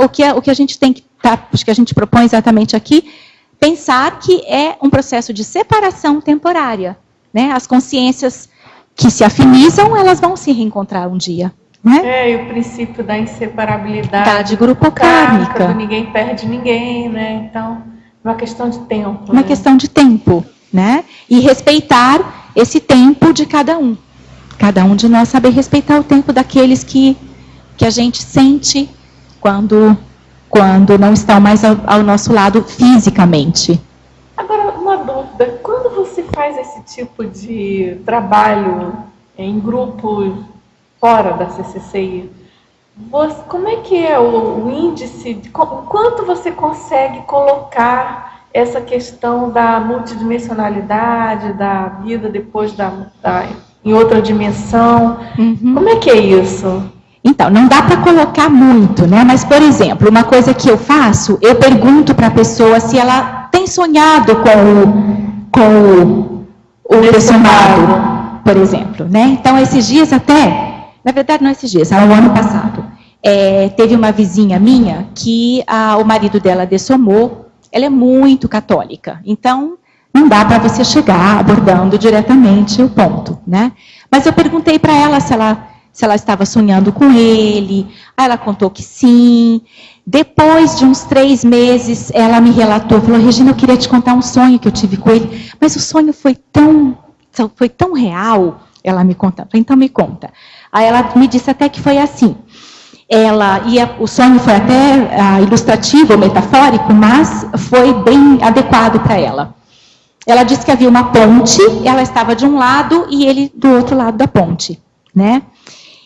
o que a gente tem que acho que a gente propõe exatamente aqui, pensar que é um processo de separação temporária, né? As consciências que se afinizam, elas vão se reencontrar um dia, né? E o princípio da inseparabilidade de grupo kármica. Do ninguém perde ninguém, né? Então, uma questão de tempo. Uma questão de tempo, né? E respeitar esse tempo de cada um. Cada um de nós saber respeitar o tempo daqueles que a gente sente quando não estão mais ao nosso lado fisicamente. Agora, uma dúvida. Quando você faz esse tipo de trabalho em grupos fora da CCCI, como é que é o índice, quanto você consegue colocar essa questão da multidimensionalidade, da vida depois em outra dimensão? Como é que é isso? Então, não dá para colocar muito, né? Mas, por exemplo, uma coisa que eu faço, eu pergunto para a pessoa se ela tem sonhado com o dessomado, por exemplo, né? Então, esses dias até, na verdade não esses dias, no ano passado, teve uma vizinha minha que o marido dela dessomou. Ela é muito católica, então não dá para você chegar abordando diretamente o ponto, né? Mas eu perguntei para ela se ela estava sonhando com ele. Aí ela contou que sim. Depois de uns 3 meses, ela me relatou, falou: Regina, eu queria te contar um sonho que eu tive com ele, mas o sonho foi tão real. Ela me conta, então me conta. Aí ela me disse até que foi assim. O sonho foi até ilustrativo, metafórico, mas foi bem adequado para ela. Ela disse que havia uma ponte, ela estava de um lado e ele do outro lado da ponte, né?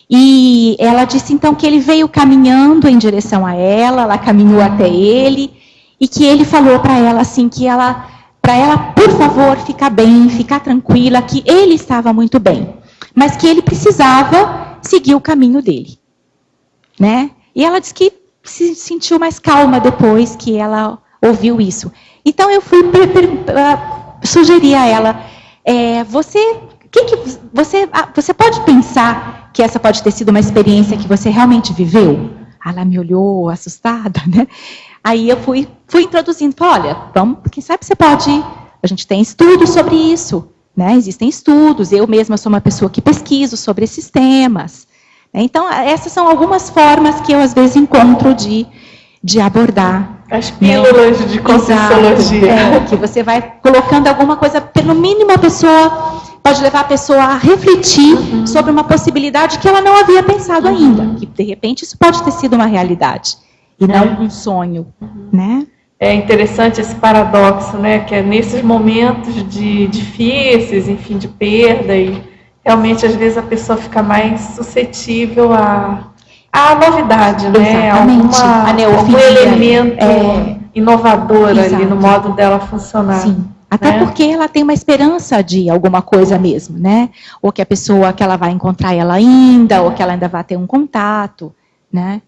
E ela disse então que ele veio caminhando em direção a ela caminhou até ele, e que ele falou para ela assim, para ela, por favor, ficar bem, ficar tranquila, que ele estava muito bem, mas que ele precisava seguir o caminho dele, né? E ela disse que se sentiu mais calma depois que ela ouviu isso. Então eu fui sugerir a ela, você pode pensar que essa pode ter sido uma experiência que você realmente viveu? Ela me olhou assustada, né? Aí eu fui introduzindo, falei, olha, vamos, quem sabe você pode, a gente tem estudos sobre isso, né? Existem estudos, eu mesma sou uma pessoa que pesquiso sobre esses temas. Então, essas são algumas formas que eu, às vezes, encontro de abordar. As pílulas, né? De conscienciologia. Que você vai colocando alguma coisa, pelo mínimo a pessoa pode levar a pessoa a refletir sobre uma possibilidade que ela não havia pensado ainda. Que, de repente, isso pode ter sido uma realidade, e não um sonho, né? É interessante esse paradoxo, né? Que é nesses momentos difíceis, enfim, de perda, e realmente, às vezes, a pessoa fica mais suscetível à novidade, né? Algum elemento inovador ali no modo dela funcionar. Sim. Até porque ela tem uma esperança de alguma coisa mesmo, né? Ou que que ela vai encontrar ela ainda, ou que ela ainda vai ter um contato, né?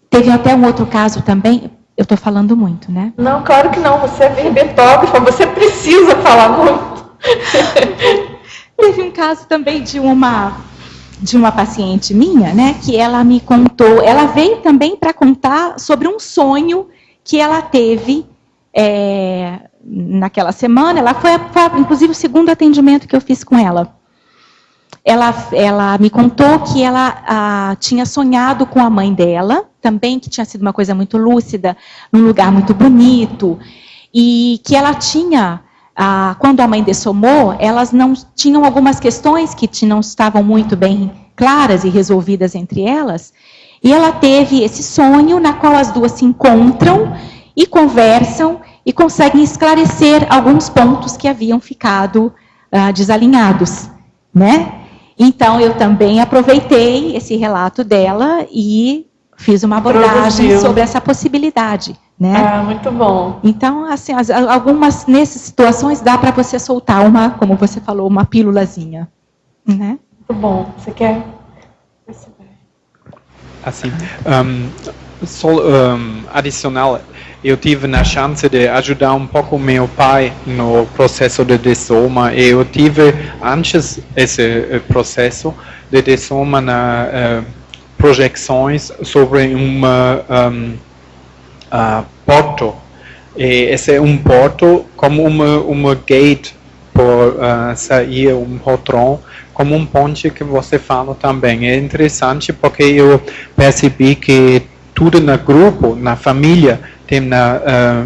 Teve até um outro caso também, eu estou falando muito, né? Não, claro que não, você é verbetógrafa, você precisa falar muito. Teve um caso também de uma paciente minha, né, que ela me contou, ela veio também para contar sobre um sonho que ela teve naquela semana. Ela foi, inclusive, o segundo atendimento que eu fiz com ela. Ela me contou que ela tinha sonhado com a mãe dela, também, que tinha sido uma coisa muito lúcida, num lugar muito bonito, e que ela tinha... quando a mãe dessomou, elas não tinham algumas questões que não estavam muito bem claras e resolvidas entre elas, e ela teve esse sonho na qual as duas se encontram e conversam e conseguem esclarecer alguns pontos que haviam ficado desalinhados, né? Então, eu também aproveitei esse relato dela e fiz uma abordagem sobre essa possibilidade. Né? Muito bom. Então, assim, algumas nessas situações dá para você soltar como você falou, uma pílulazinha, né? Muito bom. Você quer? Assim, adicional, eu tive a chance de ajudar um pouco meu pai no processo de dessoma, e eu tive antes esse processo de dessoma na projeções sobre uma porto. E esse é um porto como uma gate para sair um patrão, como um ponte que você fala também. É interessante porque eu percebi que tudo no grupo, na família, tem a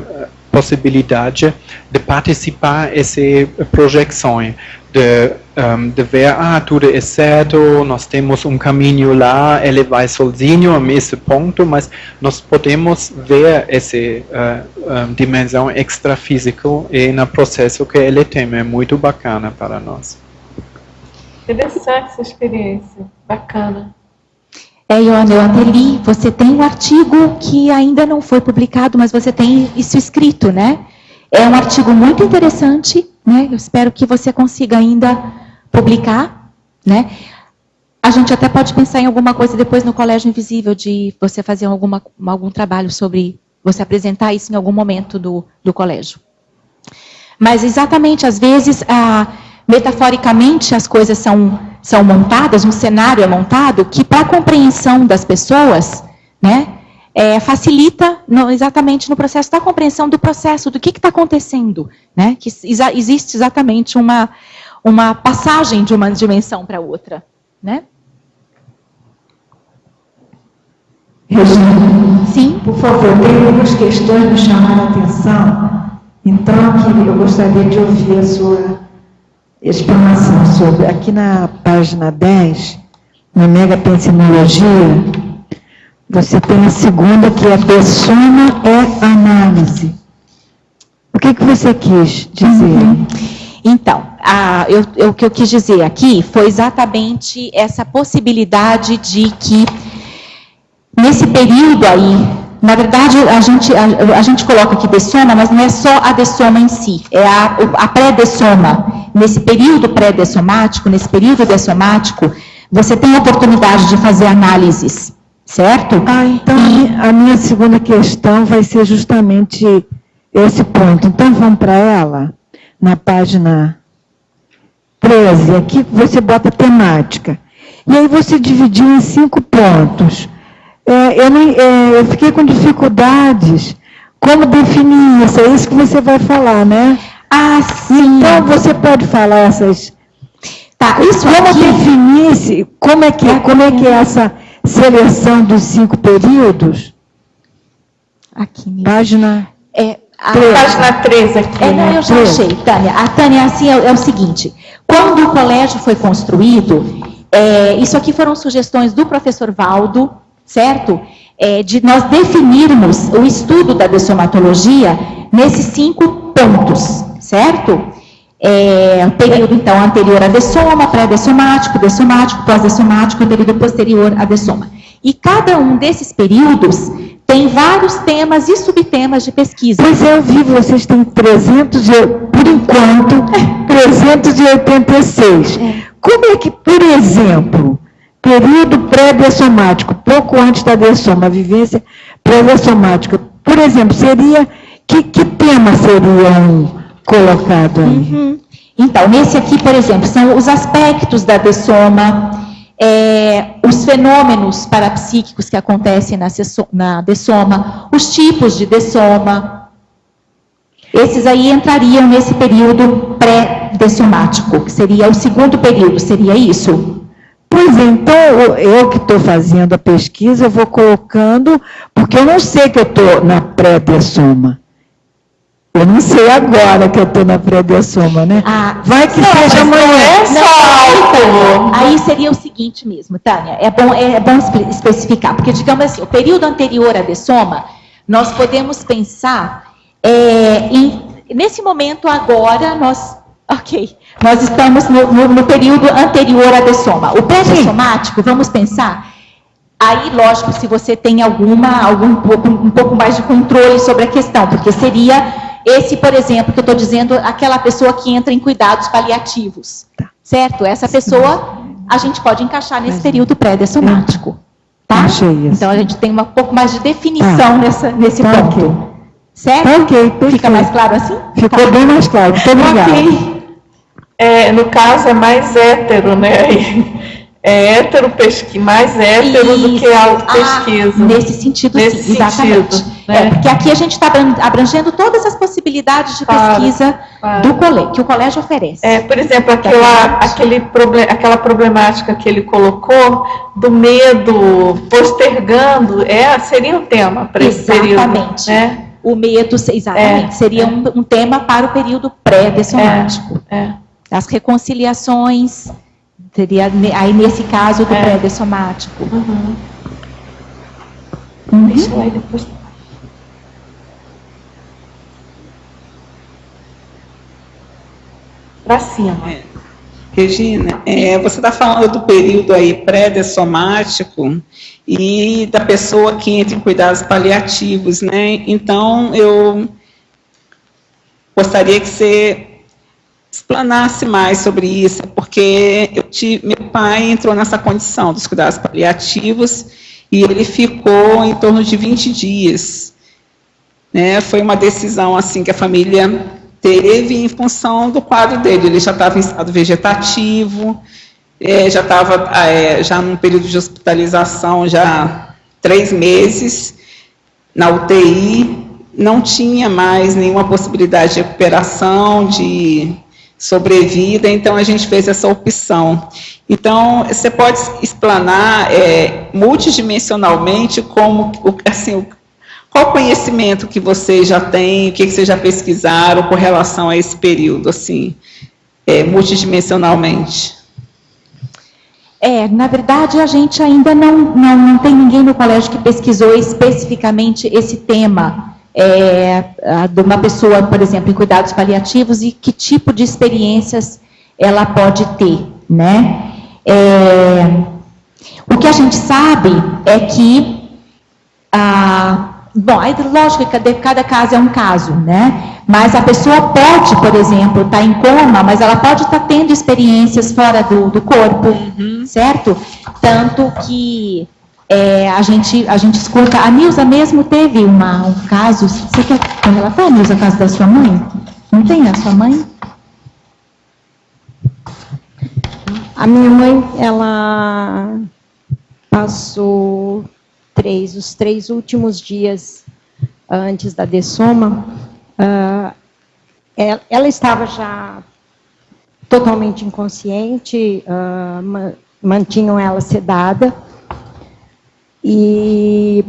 possibilidade de participar dessas projeções, de ver, tudo é certo, nós temos um caminho lá, ele vai sozinho nesse ponto, mas nós podemos ver essa dimensão extrafísica e no processo que ele tem. É muito bacana para nós. Interessante essa experiência, bacana. Ione, eu até li, você tem um artigo que ainda não foi publicado, mas você tem isso escrito, né? É um artigo muito interessante, né? Eu espero que você consiga ainda publicar, né? A gente até pode pensar em alguma coisa depois no Colégio Invisível, de você fazer algum trabalho sobre, você apresentar isso em algum momento do colégio. Mas exatamente, às vezes, metaforicamente, as coisas são montadas, um cenário é montado, que para a compreensão das pessoas, né, facilita exatamente no processo da compreensão do processo, do que está acontecendo, né, que existe exatamente uma passagem de uma dimensão para outra, né? Regina, sim, por favor, tem algumas questões me chamaram a atenção, então eu gostaria de ouvir a sua explanação sobre, aqui na página 10, na megapensinologia, você tem a segunda, que é dessoma é análise. O que você quis dizer? Então, o que eu quis dizer aqui foi exatamente essa possibilidade de que, nesse período aí, na verdade, a gente coloca aqui dessoma, mas não é só a dessoma em si, é a pré-dessoma. Nesse período pré-dessomático, nesse período dessomático, você tem a oportunidade de fazer análises, certo? Então, a minha segunda questão vai ser justamente esse ponto. Então, vamos para ela, na página 13, aqui você bota temática. E aí você dividiu em 5 pontos. Eu fiquei com dificuldades. Como definir isso? É isso que você vai falar, né? Sim. Então, você pode falar essas... Tá, isso como aqui... definir, como é que é essa seleção dos 5 períodos? Aqui, página... Página 13 aqui. Eu já achei, Tânia. A Tânia, assim, é o seguinte, quando o colégio foi construído, isso aqui foram sugestões do professor Valdo, certo? De nós definirmos o estudo da dessomatologia nesses 5 pontos, certo? Período, então, anterior à dessoma, pré-dessomático, dessomático, pós-dessomático, período posterior à dessoma. E cada um desses períodos tem vários temas e subtemas de pesquisa. Pois eu vi, vocês têm por enquanto, 386. Como é que, por exemplo, período pré-dessomático, pouco antes da dessoma, a vivência pré-dessomática, por exemplo, seria, que tema seriam colocados aí? Então, nesse aqui, por exemplo, são os aspectos da dessoma, os fenômenos parapsíquicos que acontecem na dessoma, os tipos de dessoma. Esses aí entrariam nesse período pré-dessomático, que seria o segundo período, seria isso? Pois é, então, eu que estou fazendo a pesquisa, eu vou colocando, porque eu não sei que eu estou na pré-dessoma. Eu não sei agora que eu estou na pré-dessoma, né? Vai que seja amanhã. Aí seria o seguinte mesmo, Tânia, é bom especificar, porque, digamos assim, o período anterior à dessoma, nós podemos pensar nesse momento agora, nós estamos no período anterior à dessoma. O pré-dessomático, vamos pensar, aí, lógico, se você tem um pouco mais de controle sobre a questão, porque seria esse, por exemplo, que eu estou dizendo, aquela pessoa que entra em cuidados paliativos, certo? Essa pessoa, a gente pode encaixar nesse período pré-dessomático, tá? Então, a gente tem um pouco mais de definição nesse ponto. Certo? Fica mais claro assim? Ficou bem mais claro. Muito obrigada. No caso, é mais hétero, né? Mais hétero do que auto-pesquisa. Nesse sentido, sim, exatamente. Sentido, né? Porque aqui a gente está abrangendo todas as possibilidades de pesquisa que o colégio oferece. Por exemplo, aquela problemática que ele colocou, do medo postergando, seria um tema para esse período. Exatamente. Né? O medo, exatamente, seria um tema para o período pré-dessomático. As reconciliações, seria aí nesse caso do pré-dessomático. Deixa eu ir depois. Para cima. Regina, você está falando do período aí pré-dessomático e da pessoa que entra em cuidados paliativos, né? Então, eu gostaria que você explanasse mais sobre isso, porque meu pai entrou nessa condição dos cuidados paliativos e ele ficou em torno de 20 dias. Né? Foi uma decisão assim que a família teve em função do quadro dele. Ele já estava em estado vegetativo, já estava já num período de hospitalização, já 3 meses na UTI, não tinha mais nenhuma possibilidade de recuperação, de sobrevida, então a gente fez essa opção. Então, você pode explanar multidimensionalmente como, assim, qual conhecimento que você já tem, o que vocês já pesquisaram com relação a esse período, assim, multidimensionalmente? Na verdade, a gente ainda não tem ninguém no colégio que pesquisou especificamente esse tema, de uma pessoa, por exemplo, em cuidados paliativos e que tipo de experiências ela pode ter, né? O que a gente sabe é que, bom, aí, lógico que cada caso é um caso, né? Mas a pessoa pode, por exemplo, estar em coma, mas ela pode estar tendo experiências fora do corpo, certo? Tanto que a gente escuta, a Nilza mesmo teve um caso, você quer relatar, Nilza, o caso da sua mãe? Não tem a sua mãe? A minha mãe, ela passou os 3 últimos dias antes da dessoma, ela estava já totalmente inconsciente, mantinham ela sedada, e,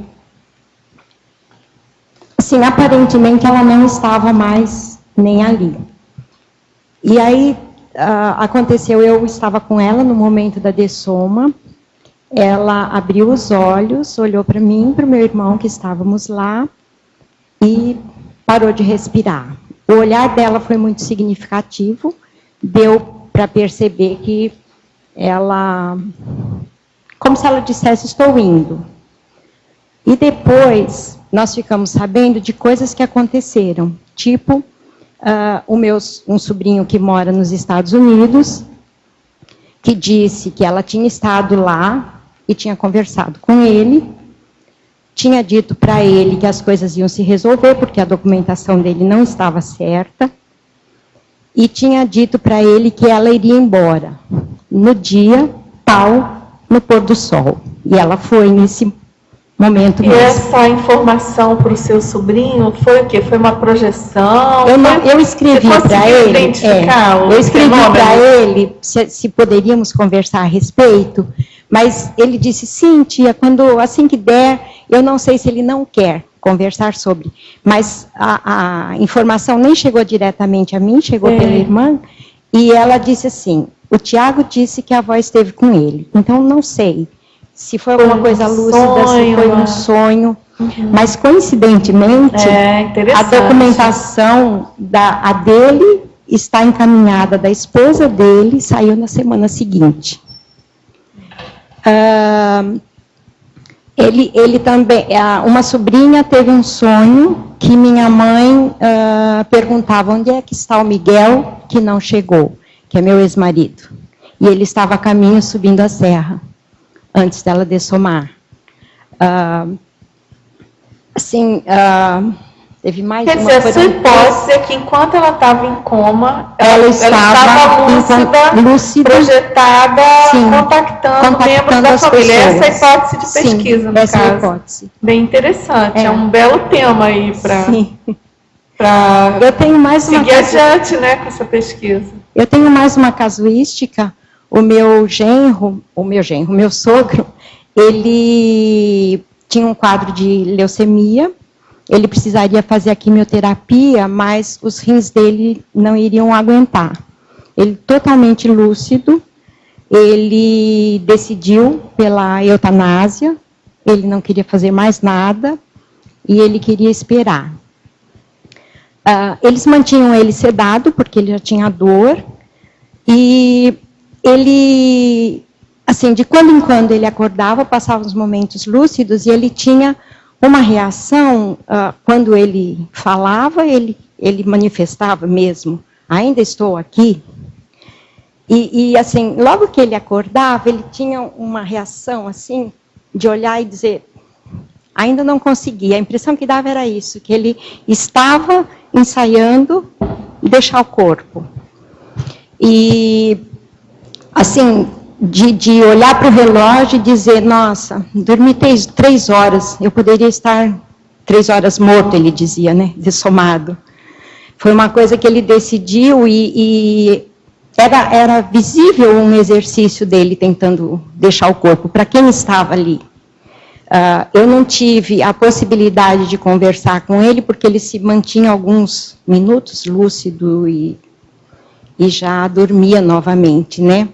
assim, aparentemente ela não estava mais nem ali. E aí, aconteceu, eu estava com ela no momento da dessoma, ela abriu os olhos, olhou para mim, para o meu irmão, que estávamos lá, e parou de respirar. O olhar dela foi muito significativo, deu para perceber que ela, como se ela dissesse, estou indo. E depois, nós ficamos sabendo de coisas que aconteceram, tipo, um sobrinho que mora nos Estados Unidos, que disse que ela tinha estado lá e tinha conversado com ele, tinha dito para ele que as coisas iam se resolver, porque a documentação dele não estava certa, e tinha dito para ele que ela iria embora no dia tal, no pôr do sol. E ela foi nesse momento mesmo. E essa informação para o seu sobrinho foi o quê? Foi uma projeção? Eu escrevi para ele, eu escrevi para ele se poderíamos conversar a respeito, mas ele disse, sim, tia, assim que der, eu não sei se ele não quer conversar sobre, mas a informação nem chegou diretamente a mim, chegou pela irmã, e ela disse assim, o Tiago disse que a avó esteve com ele, então não sei se foi alguma coisa lúcida, se foi um sonho, mas coincidentemente, a documentação a dele está encaminhada da esposa dele, saiu na semana seguinte. Ele também, uma sobrinha teve um sonho que minha mãe perguntava onde é que está o Miguel, que não chegou, que é meu ex-marido. E ele estava a caminho subindo a serra, antes dela dessomar. Teve mais Quer dizer, a sua hipótese é que enquanto ela estava em coma, ela estava lúcida, projetada, sim, contactando membros da família. Essa é a hipótese de pesquisa, no caso. É a hipótese. Bem interessante, é um belo tema aí para seguir adiante, né, com essa pesquisa. Eu tenho mais uma casuística. O meu sogro, ele tinha um quadro de leucemia, ele precisaria fazer a quimioterapia, mas os rins dele não iriam aguentar. Ele totalmente lúcido, ele decidiu pela eutanásia, ele não queria fazer mais nada, e ele queria esperar. Eles mantinham ele sedado, porque ele já tinha dor, e ele, assim, de quando em quando ele acordava, passava os momentos lúcidos, e ele tinha uma reação, quando ele falava, ele manifestava mesmo, ainda estou aqui. E assim, logo que ele acordava, ele tinha uma reação, assim, de olhar e dizer, ainda não consegui. A impressão que dava era isso, que ele estava ensaiando deixar o corpo. E, assim, de olhar para o relógio e dizer, nossa, dormi 3 horas, eu poderia estar 3 horas morto, ele dizia, né, dessomado. Foi uma coisa que ele decidiu e era visível um exercício dele tentando deixar o corpo, para quem estava ali. Eu não tive a possibilidade de conversar com ele, porque ele se mantinha alguns minutos lúcido e já dormia novamente, né?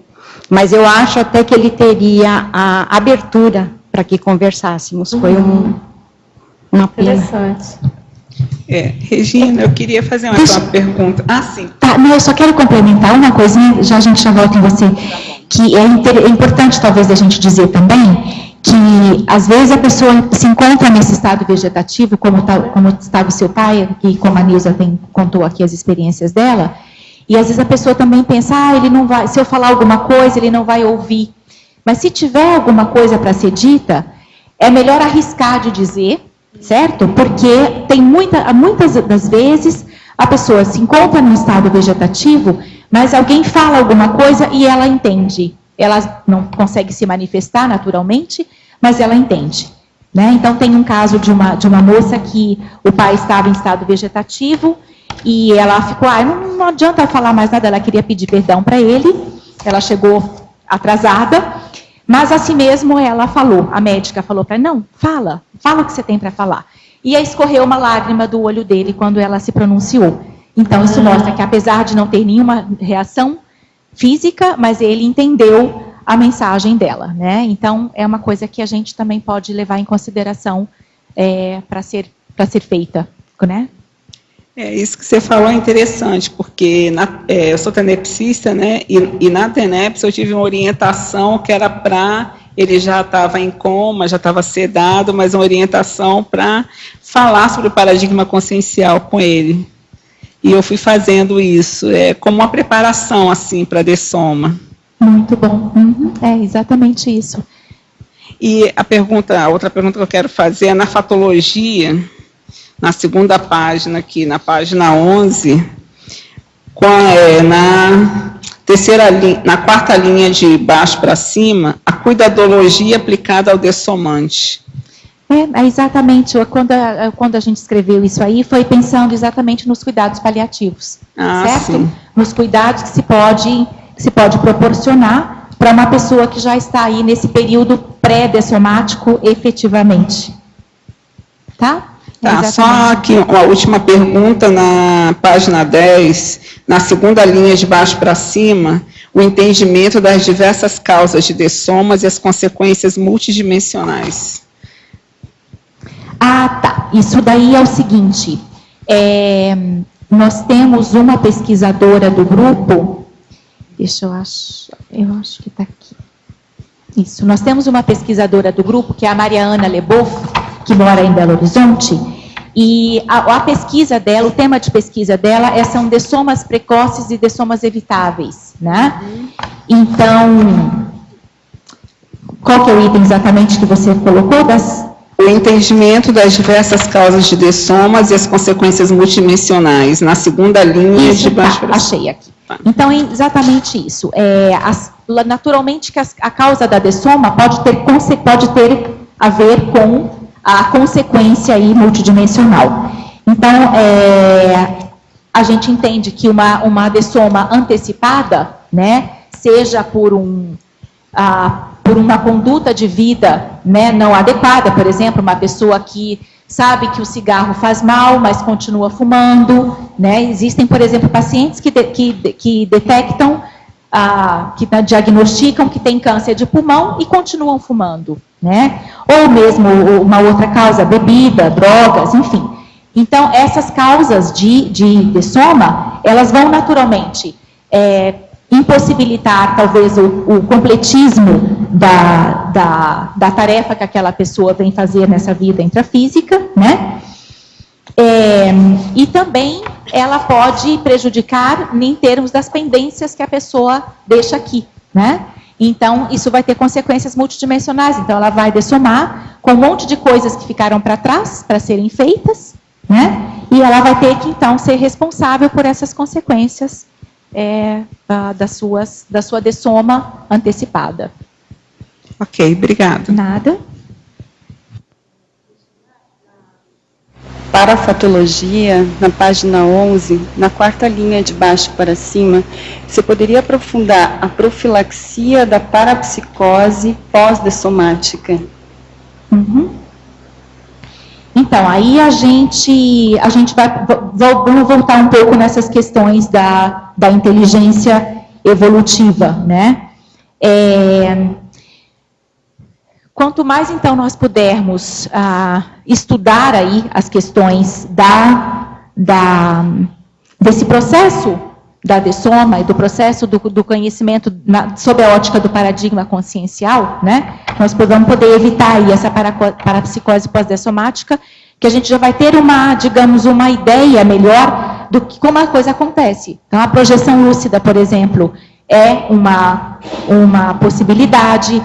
Mas eu acho até que ele teria a abertura para que conversássemos. Foi uma pena. Interessante. Regina, eu queria fazer uma pergunta. Sim. Tá, não, eu só quero complementar uma coisinha, a gente já volta em você, que é importante talvez a gente dizer também, que às vezes a pessoa se encontra nesse estado vegetativo, como estava o seu pai, e como a Nilza contou aqui as experiências dela, e às vezes a pessoa também pensa, ele não vai, se eu falar alguma coisa, ele não vai ouvir. Mas se tiver alguma coisa para ser dita, é melhor arriscar de dizer, certo? Porque tem muitas das vezes a pessoa se encontra num estado vegetativo, mas alguém fala alguma coisa e ela entende. Ela não consegue se manifestar naturalmente, mas ela entende. Né? Então, tem um caso de uma moça que o pai estava em estado vegetativo e ela ficou, não adianta falar mais nada, ela queria pedir perdão para ele, ela chegou atrasada, mas assim mesmo ela falou, a médica falou para ela, não, fala o que você tem para falar. E aí escorreu uma lágrima do olho dele quando ela se pronunciou. Então, isso mostra que apesar de não ter nenhuma reação física, mas ele entendeu a mensagem dela, né? Então, é uma coisa que a gente também pode levar em consideração para ser feita, né? Isso que você falou é interessante, porque eu sou tenepsista, né? E na TENEPS eu tive uma orientação que era para... Ele já estava em coma, já estava sedado, mas uma orientação para falar sobre o paradigma consciencial com ele. E eu fui fazendo isso, como uma preparação, assim, para a dessoma. Muito bom. É exatamente isso. E a outra pergunta que eu quero fazer é na fatologia, na segunda página aqui, na página 11, na quarta linha de baixo para cima, a cuidadologia aplicada ao dessomante. É exatamente, quando a gente escreveu isso aí, foi pensando exatamente nos cuidados paliativos, certo? Sim. Nos cuidados que se pode proporcionar para uma pessoa que já está aí nesse período pré-dessomático efetivamente. Tá? Só aqui uma última pergunta na página 10, na segunda linha de baixo para cima, o entendimento das diversas causas de dessomas e as consequências multidimensionais. Tá. Isso daí é o seguinte, nós temos uma pesquisadora do grupo, eu acho que está aqui. Isso, nós temos uma pesquisadora do grupo, que é a Mariana Leboff, que mora em Belo Horizonte, e a pesquisa dela, o tema de pesquisa dela são dessomas precoces e dessomas evitáveis, né? Então, qual que é o item exatamente que você colocou? O entendimento das diversas causas de dessomas e as consequências multidimensionais, na segunda linha de baixo para cima. Achei aqui. Então, é exatamente isso. Naturalmente, que a causa da dessoma pode ter a ver com a consequência aí multidimensional. Então, a gente entende que uma dessoma antecipada, né, seja por uma conduta de vida, né, não adequada, por exemplo, uma pessoa que sabe que o cigarro faz mal, mas continua fumando, né? Existem, por exemplo, pacientes que detectam, que diagnosticam que tem câncer de pulmão e continuam fumando, né? Ou mesmo uma outra causa, bebida, drogas, enfim. Então, essas causas de dessoma, elas vão naturalmente impossibilitar, talvez, o completismo da tarefa que aquela pessoa vem fazer nessa vida intrafísica, né? E também ela pode prejudicar em termos das pendências que a pessoa deixa aqui, né? Então, isso vai ter consequências multidimensionais. Então, ela vai dessomar com um monte de coisas que ficaram para trás, para serem feitas, né? E ela vai ter que, então, ser responsável por essas consequências da sua dessoma antecipada. Ok, obrigado. Nada. Parafatologia, na página 11, na quarta linha de baixo para cima, você poderia aprofundar a profilaxia da parapsicose pós-dessomática? Uhum. Então, aí a gente vamos voltar um pouco nessas questões da inteligência evolutiva, né? Quanto mais, então, nós pudermos estudar aí as questões desse processo da dessoma e do processo do conhecimento sob a ótica do paradigma consciencial, né, nós vamos poder evitar aí essa parapsicose pós-dessomática, que a gente já vai ter digamos, uma ideia melhor do que como a coisa acontece. Então, a projeção lúcida, por exemplo, é uma possibilidade.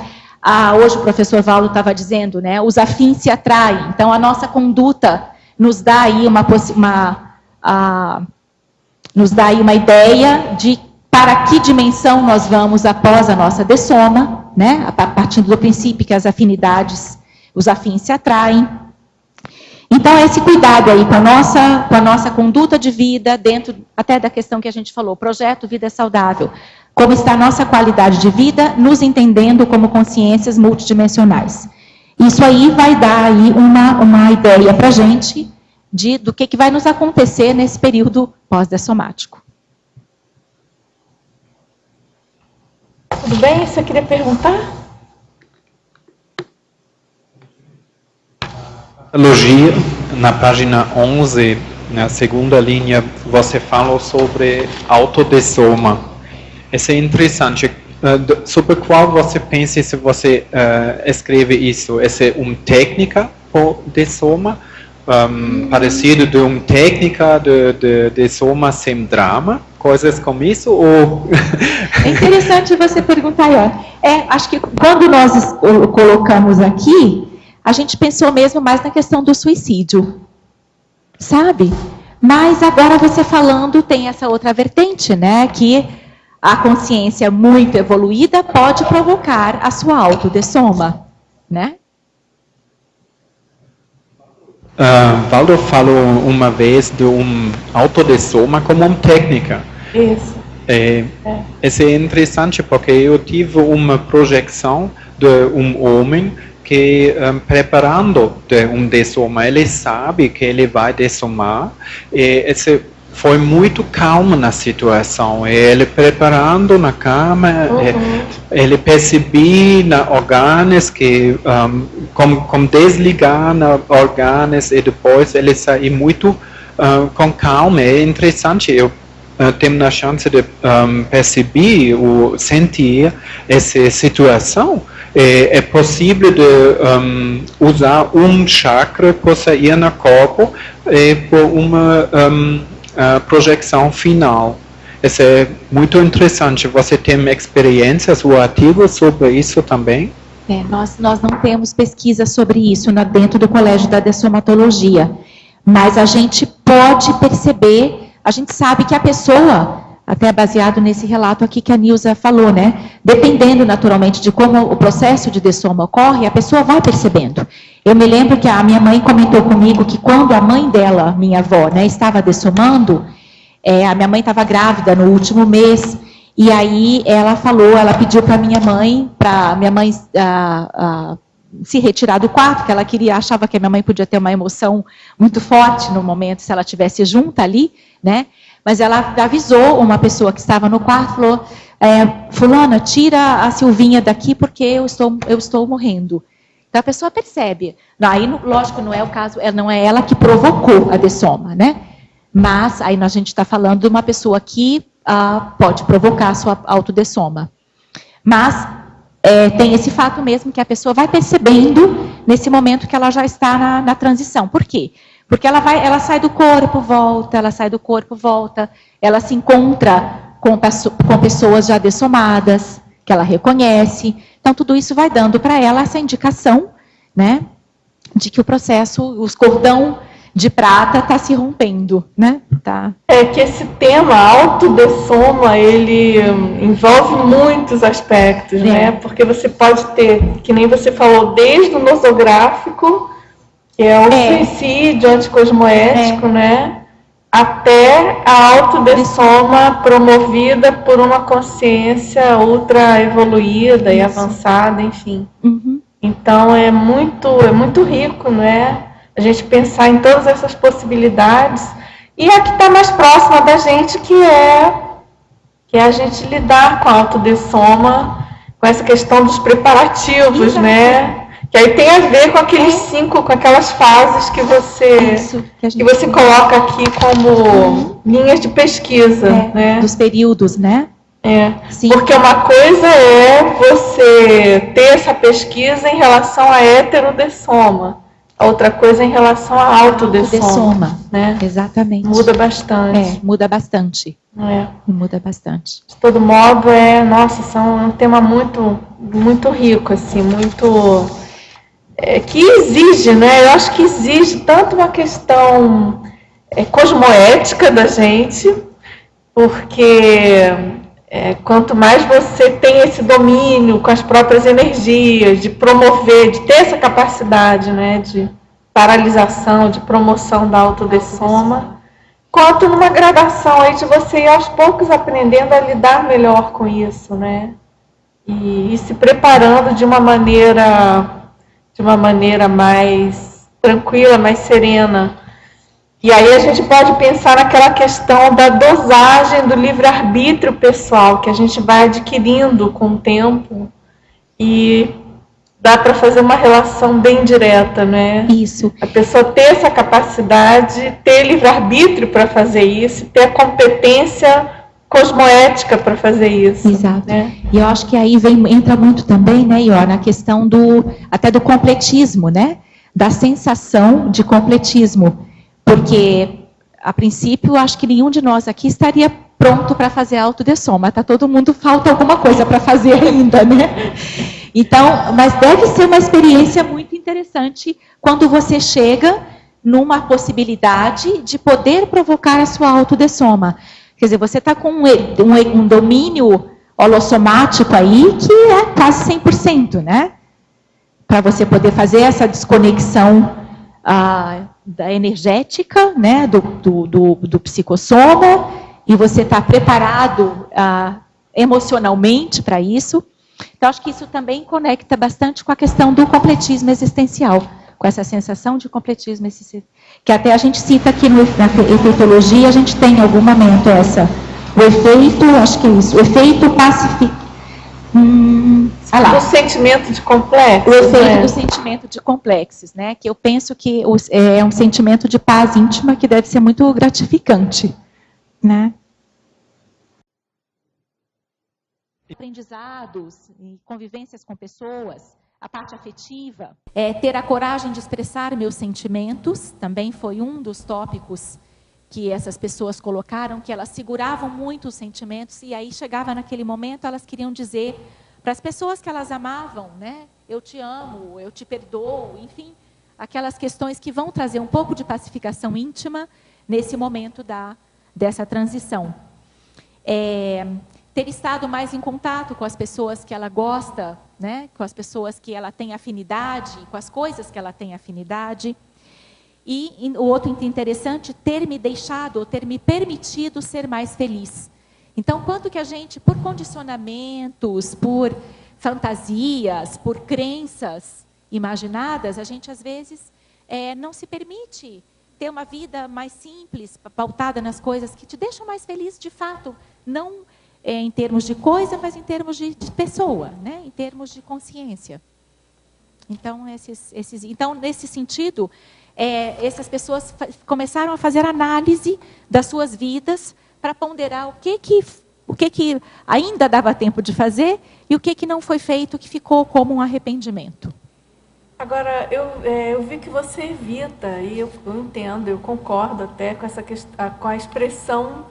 Hoje o professor Valdo estava dizendo, né, os afins se atraem. Então, a nossa conduta nos dá aí uma ideia de para que dimensão nós vamos após a nossa dessoma, né, a partir do princípio que as afinidades, os afins se atraem. Então, esse cuidado aí com a nossa conduta de vida, dentro até da questão que a gente falou, projeto Vida Saudável, como está a nossa qualidade de vida, nos entendendo como consciências multidimensionais. Isso aí vai dar aí uma ideia para a gente do que vai nos acontecer nesse período pós-dessomático. Tudo bem? Você queria perguntar? Elogia, na página 11, na segunda linha, você falou sobre autodessoma. Isso é interessante. Sobre qual você pensa se você escreve isso? Essa é uma técnica por dessoma, parecido de uma técnica de dessoma sem drama? Coisas como isso? Ou... É interessante você perguntar, acho que quando nós colocamos aqui, a gente pensou mesmo mais na questão do suicídio, sabe? Mas agora você falando, tem essa outra vertente, né, que a consciência muito evoluída pode provocar a sua autodessoma, né? Valdo falou uma vez de autodessoma como uma técnica. Isso. Isso é interessante porque eu tive uma projeção de um homem que preparando dessoma, ele sabe que ele vai dessomar, e esse foi muito calmo na situação. Ele preparando na cama, ele percebia na órgãos que como desligar na órgãos e depois ele saiu muito com calma. É interessante. Eu tenho a chance de perceber ou sentir essa situação. É possível de usar um chakra por sair no corpo por uma projeção final. Isso é muito interessante. Você tem experiências ou artigos sobre isso também? Nós não temos pesquisa sobre isso dentro do Colégio da Dessomatologia, mas a gente pode perceber, a gente sabe que a pessoa, até baseado nesse relato aqui que a Nilza falou, né, dependendo naturalmente de como o processo de dessoma ocorre, a pessoa vai percebendo. Eu me lembro que a minha mãe comentou comigo que quando a mãe dela, minha avó, né, estava dessomando, a minha mãe estava grávida no último mês, e aí ela pediu para minha mãe se retirar do quarto, que ela achava que a minha mãe podia ter uma emoção muito forte no momento, se ela estivesse junta ali, né? Mas ela avisou uma pessoa que estava no quarto, falou, fulana, tira a Silvinha daqui porque eu estou morrendo. Então a pessoa percebe. Aí, lógico, não é o caso, não é ela que provocou a dessoma, né? Mas aí a gente está falando de uma pessoa que pode provocar a sua autodessoma. Mas tem esse fato mesmo que a pessoa vai percebendo nesse momento que ela já está na transição. Por quê? Porque ela sai do corpo, volta, ela sai do corpo, volta, ela se encontra com pessoas já dessomadas, que ela reconhece. Então, tudo isso vai dando para ela essa indicação, né, de que o processo, os cordão de prata está se rompendo, né? Tá. É que esse tema autodessoma, ele envolve muitos aspectos, né? Porque você pode ter, que nem você falou, desde o nosográfico, que é o suicídio anticosmoético, né? Até a autodessoma promovida por uma consciência ultra evoluída e avançada, enfim. Uhum. Então é muito rico, né? A gente pensar em todas essas possibilidades. E a que está mais próxima da gente, que é a gente lidar com a autodessoma, com essa questão dos preparativos, né? Que aí tem a ver com aqueles 5, com aquelas fases que você coloca aqui como linhas de pesquisa, né? Dos períodos, né? Sim. Porque uma coisa é você ter essa pesquisa em relação a heterodessoma. A outra coisa é em relação à autodessoma, né? Exatamente. Muda bastante. Muda bastante. Muda bastante. De todo modo, nossa, é um tema muito, muito rico, assim, muito... que exige, né? Eu acho que exige tanto uma questão cosmoética da gente, porque quanto mais você tem esse domínio com as próprias energias, de promover, de ter essa capacidade, né, de paralisação, de promoção da autodessoma, quanto numa gradação aí de você ir aos poucos aprendendo a lidar melhor com isso, né? E se preparando de uma maneira mais tranquila, mais serena. E aí a gente pode pensar naquela questão da dosagem do livre-arbítrio pessoal, que a gente vai adquirindo com o tempo, e dá para fazer uma relação bem direta, né? Isso. A pessoa ter essa capacidade, ter livre-arbítrio para fazer isso, ter a competência cosmoética para fazer isso. Exato. Né? E eu acho que aí entra muito também, né, Ior, na questão até do completismo, né? Da sensação de completismo. Porque, a princípio, acho que nenhum de nós aqui estaria pronto para fazer autodessoma. Tá todo mundo, falta alguma coisa para fazer ainda, né? Então, mas deve ser uma experiência muito interessante quando você chega numa possibilidade de poder provocar a sua autodessoma. Quer dizer, você está com um domínio holossomático aí que é quase 100%, né? Para você poder fazer essa desconexão da energética, né, do psicossoma, e você está preparado emocionalmente para isso. Então, acho que isso também conecta bastante com a questão do completismo existencial, com essa sensação de completismo existencial, que até a gente cita aqui na efeitologia, a gente tem em algum momento o efeito, acho que é isso, o efeito pacificador. O sentimento de complexos. O efeito do sentimento de complexos, né? Que eu penso que é um sentimento de paz íntima que deve ser muito gratificante, né? Aprendizados e convivências com pessoas, a parte afetiva, ter a coragem de expressar meus sentimentos, também foi um dos tópicos que essas pessoas colocaram, que elas seguravam muito os sentimentos, e aí chegava naquele momento, elas queriam dizer para as pessoas que elas amavam, né? Eu te amo, eu te perdoo, enfim, aquelas questões que vão trazer um pouco de pacificação íntima nesse momento dessa transição. Ter estado mais em contato com as pessoas que ela gosta, né? Com as pessoas que ela tem afinidade, com as coisas que ela tem afinidade. E o outro interessante, ter me deixado, ou ter me permitido ser mais feliz. Então, quanto que a gente, por condicionamentos, por fantasias, por crenças imaginadas, a gente, às vezes, não se permite ter uma vida mais simples, pautada nas coisas que te deixam mais feliz, de fato. Não em termos de coisa, mas em termos de pessoa, né? Em termos de consciência. Então, então nesse sentido, essas pessoas começaram a fazer análise das suas vidas para ponderar o que o que ainda dava tempo de fazer e o que não foi feito, que ficou como um arrependimento. Agora, eu vi que você evita, e eu entendo, eu concordo até com a expressão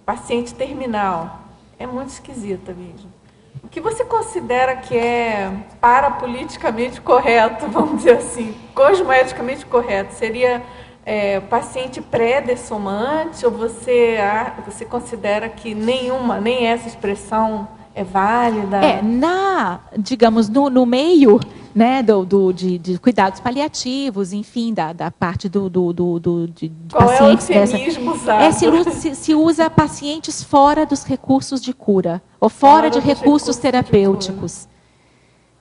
paciente terminal. É muito esquisita mesmo. O que você considera que é parapoliticamente correto, vamos dizer assim, cosmeticamente correto? Seria paciente pré-dessomante, ou você considera que nem essa expressão é válida? Digamos, no meio, né, de cuidados paliativos, enfim, da parte de Qual pacientes. É o eufemismo usado? Se usa pacientes fora dos recursos de cura, ou fora de recursos terapêuticos.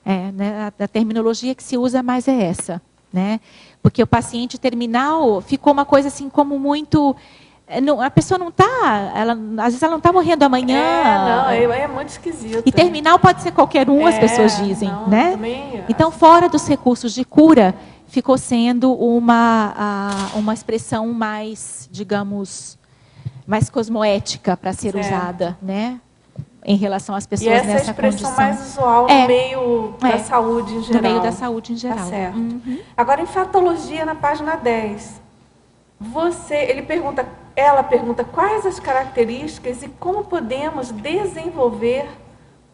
Né, a terminologia que se usa mais é essa. Né? Porque o paciente terminal ficou uma coisa assim como muito... a pessoa não está... Às vezes ela não está morrendo amanhã. É muito esquisito. E terminal pode ser qualquer um, as pessoas dizem. Né? Também então, fora dos recursos de cura, ficou sendo uma expressão mais, digamos, mais cosmoética para ser usada, né? Em relação às pessoas nessa condição. E essa expressão mais usual no meio da saúde em geral. No meio da saúde em geral. Tá certo. Agora, em fatologia, na página 10, ela pergunta quais as características e como podemos desenvolver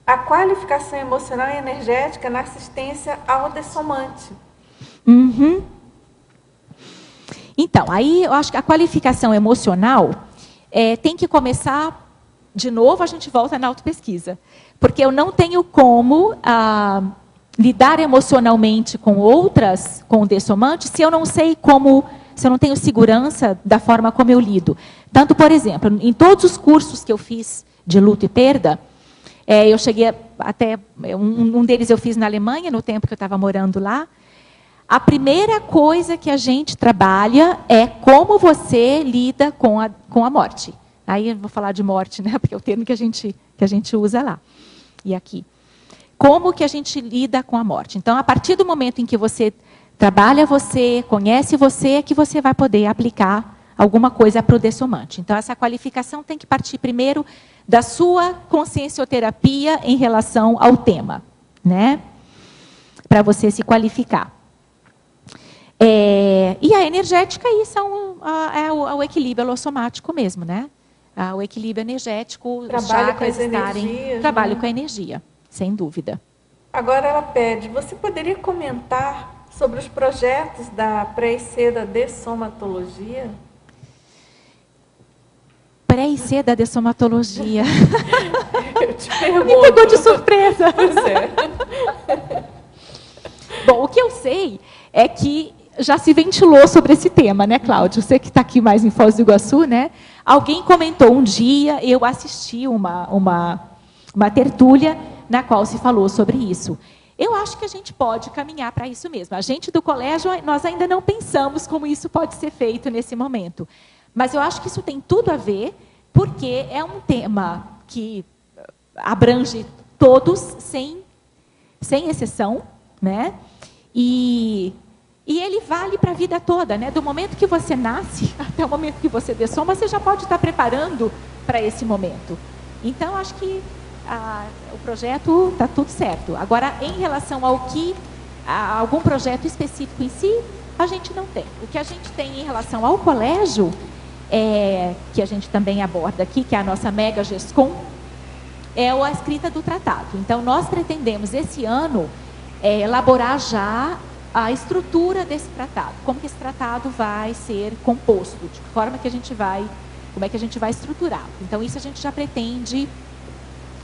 a qualificação emocional e energética na assistência ao dessomante. Então, aí eu acho que a qualificação emocional tem que começar... De novo, a gente volta na autopesquisa. Porque eu não tenho como lidar emocionalmente com o dessomante, se eu não sei se eu não tenho segurança da forma como eu lido. Tanto, por exemplo, em todos os cursos que eu fiz de luto e perda, eu cheguei até... Um deles eu fiz na Alemanha, no tempo que eu estava morando lá. A primeira coisa que a gente trabalha é como você lida com a morte. Aí eu vou falar de morte, né? Porque é o termo que a gente usa lá e aqui. Como que a gente lida com a morte? Então, a partir do momento em que você trabalha conhece você, é que você vai poder aplicar alguma coisa para o dessomante. Então, essa qualificação tem que partir primeiro da sua consciencioterapia em relação ao tema, né? Para você se qualificar. E a energética, isso é o equilíbrio holossomático mesmo, né? O equilíbrio energético, trabalho com as energias. Trabalho com a energia, sem dúvida. Agora ela pede, você poderia comentar sobre os projetos da pré-IC da dessomatologia? Pré-IC da dessomatologia. Eu te pergunto. Me pegou de surpresa. Pois é. Bom, o que eu sei é que já se ventilou sobre esse tema, né, Cláudio? Você que está aqui mais em Foz do Iguaçu, né? Alguém comentou um dia, eu assisti uma tertúlia na qual se falou sobre isso. Eu acho que a gente pode caminhar para isso mesmo. A gente do colégio, nós ainda não pensamos como isso pode ser feito nesse momento. Mas eu acho que isso tem tudo a ver, porque é um tema que abrange todos, sem exceção, né? E ele vale para a vida toda, né? Do momento que você nasce até o momento que você dessoma, você já pode estar preparando para esse momento. Então, acho que o projeto está tudo certo. Agora, em relação a algum projeto específico em si, a gente não tem. O que a gente tem em relação ao colégio, que a gente também aborda aqui, que é a nossa Mega GESCOM, é a escrita do tratado. Então, nós pretendemos, esse ano, elaborar já a estrutura desse tratado, como que esse tratado vai ser composto, de que forma que como é que a gente vai estruturar. Então, isso a gente já pretende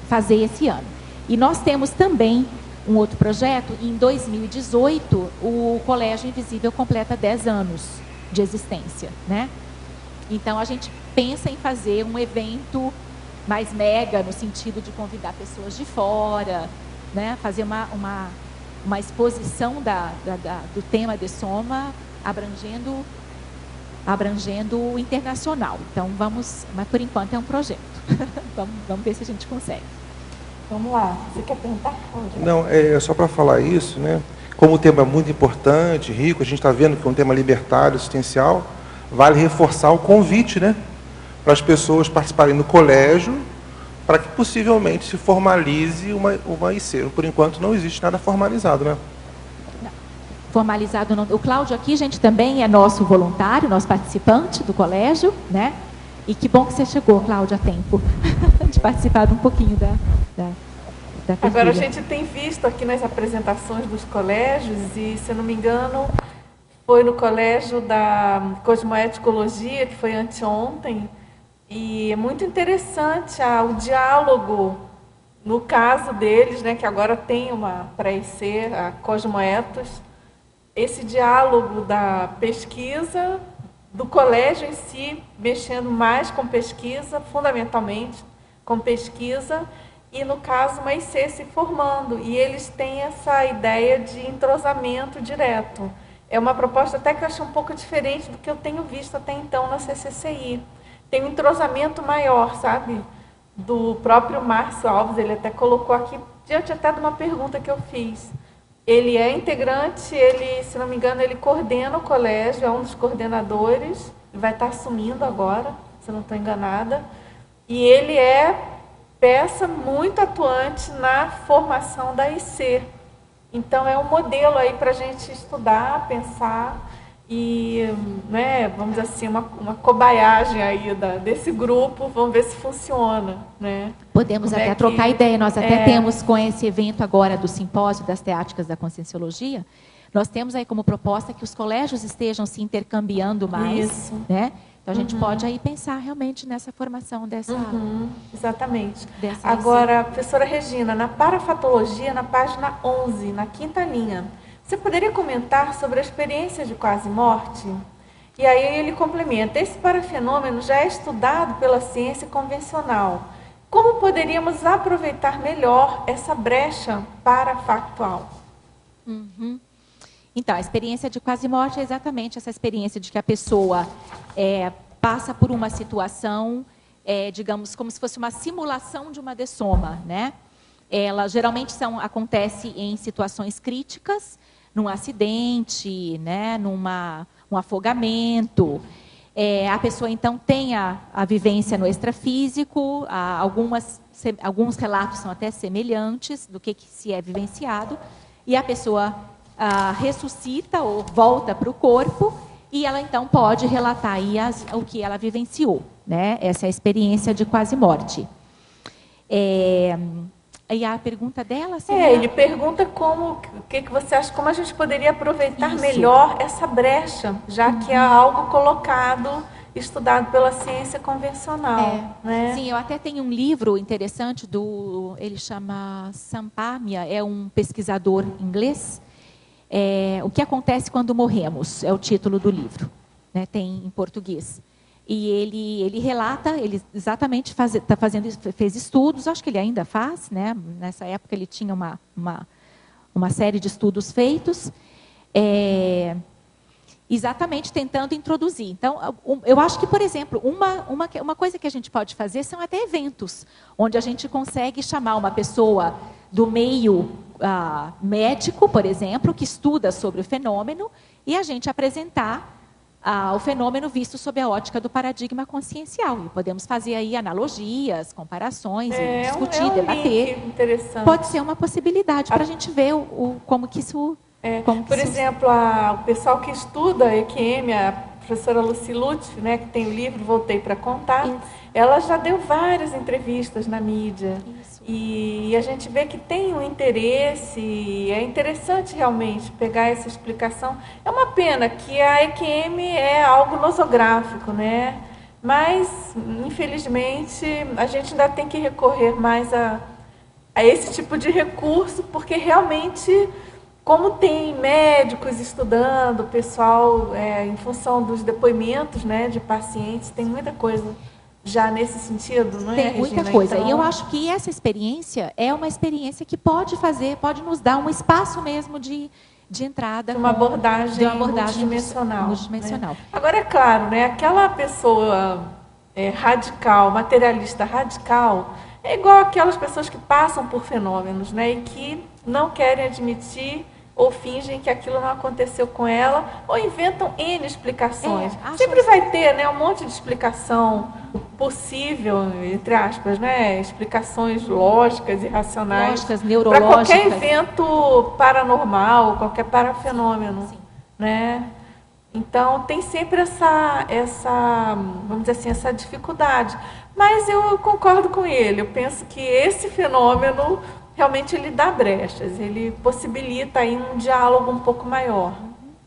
fazer esse ano. E nós temos também um outro projeto, em 2018, o Colégio Invisível completa 10 anos de existência, né? Então, a gente pensa em fazer um evento mais mega, no sentido de convidar pessoas de fora, né? Fazer uma exposição do tema dessoma abrangendo o internacional. Então, mas por enquanto é um projeto. vamos ver se a gente consegue. Vamos lá. Você quer perguntar? Não, só para falar isso, né? Como o tema é muito importante, rico, a gente está vendo que é um tema libertário, assistencial, vale reforçar o convite, né? Para as pessoas participarem no colégio para que possivelmente se formalize uma IC. Por enquanto não existe nada formalizado, né? Formalizado não. O Cláudio aqui, gente, também é nosso voluntário, nosso participante do colégio, né? E que bom que você chegou, Cláudio, a tempo de participar de um pouquinho da Agora, a gente tem visto aqui nas apresentações dos colégios, e, se não me engano, foi no colégio da Cosmoeticologia, que foi anteontem, e é muito interessante o diálogo, no caso deles, né, que agora tem uma pré-IC, a Cosmoetos, esse diálogo da pesquisa, do colégio em si, mexendo mais com pesquisa, fundamentalmente com pesquisa, e, no caso, uma IC se formando. E eles têm essa ideia de entrosamento direto. É uma proposta até que eu acho um pouco diferente do que eu tenho visto até então na CCCI. Tem um entrosamento maior, sabe? Do próprio Márcio Alves, ele até colocou aqui, diante até de uma pergunta que eu fiz. Ele é integrante, ele, se não me engano, ele coordena o colégio, é um dos coordenadores, ele vai estar assumindo agora, se eu não estou enganada. E ele é peça muito atuante na formação da IC. Então, é um modelo aí para a gente estudar, pensar e, né, vamos dizer assim, uma cobaiagem aí desse grupo, vamos ver se funciona, né? Podemos até trocar ideia, nós até temos com esse evento agora do Simpósio das Teáticas da Conscienciologia, nós temos aí como proposta que os colégios estejam se intercambiando mais, isso, né? Então, a gente pode aí pensar realmente nessa formação dessa... exatamente. Dessa agora, professora Regina, na parafatologia, na página 11, na 5ª linha, você poderia comentar sobre a experiência de quase-morte? E aí ele complementa, esse parafenômeno já é estudado pela ciência convencional. Como poderíamos aproveitar melhor essa brecha parafactual? Então, a experiência de quase-morte é exatamente essa experiência de que a pessoa passa por uma situação, digamos, como se fosse uma simulação de uma dessoma, né? Ela geralmente acontece em situações críticas, num acidente, né? Um afogamento. A pessoa, então, tem a vivência no extrafísico, alguns relatos são até semelhantes do que se é vivenciado, e a pessoa ressuscita ou volta para o corpo, e ela, então, pode relatar aí o que ela vivenciou, né? Essa é a experiência de quase-morte. E a pergunta dela seria... ele pergunta o que você acha, como a gente poderia aproveitar melhor essa brecha, já que é algo colocado, estudado pela ciência convencional. Né? Sim, eu até tenho um livro interessante, ele chama Sampamia, é um pesquisador inglês. O que acontece quando morremos, é o título do livro, né? Tem em português. E ele relata, ele exatamente fez estudos, acho que ele ainda faz, né? Nessa época ele tinha uma série de estudos feitos, exatamente tentando introduzir. Então, eu acho que, por exemplo, uma coisa que a gente pode fazer são até eventos, onde a gente consegue chamar uma pessoa do meio médico, por exemplo, que estuda sobre o fenômeno, e a gente apresentar o fenômeno visto sob a ótica do paradigma consciencial. E podemos fazer aí analogias, comparações, e discutir, debater. Interessante. Pode ser uma possibilidade para a gente ver como que isso... Por exemplo, o pessoal que estuda EQM, a professora Lucy Lutfi, né, que tem o livro Voltei para Contar, ela já deu várias entrevistas na mídia. E a gente vê que tem um interesse, é interessante realmente pegar essa explicação. É uma pena que a EQM é algo nosográfico, né? Mas, infelizmente, a gente ainda tem que recorrer mais a esse tipo de recurso, porque realmente, como tem médicos estudando, pessoal, em função dos depoimentos, né, de pacientes, tem muita coisa já nesse sentido, não é, Tem muita Regina? coisa. Então... E eu acho que essa experiência é uma experiência que pode nos dar um espaço mesmo de entrada. Uma abordagem multidimensional. Multidimensional. Né? Agora, é claro, né, aquela pessoa radical, materialista radical, é igual aquelas pessoas que passam por fenômenos, né, e que não querem admitir ou fingem que aquilo não aconteceu com ela, ou inventam N explicações. Sempre vai ter, né, um monte de explicação possível, entre aspas, né, explicações lógicas e racionais Lógicas, para neurológicas. qualquer evento paranormal, qualquer parafenômeno, né? Então tem sempre essa, vamos dizer assim, essa dificuldade. Mas eu concordo com ele. Eu penso que esse fenômeno realmente ele dá brechas, ele possibilita aí um diálogo um pouco maior.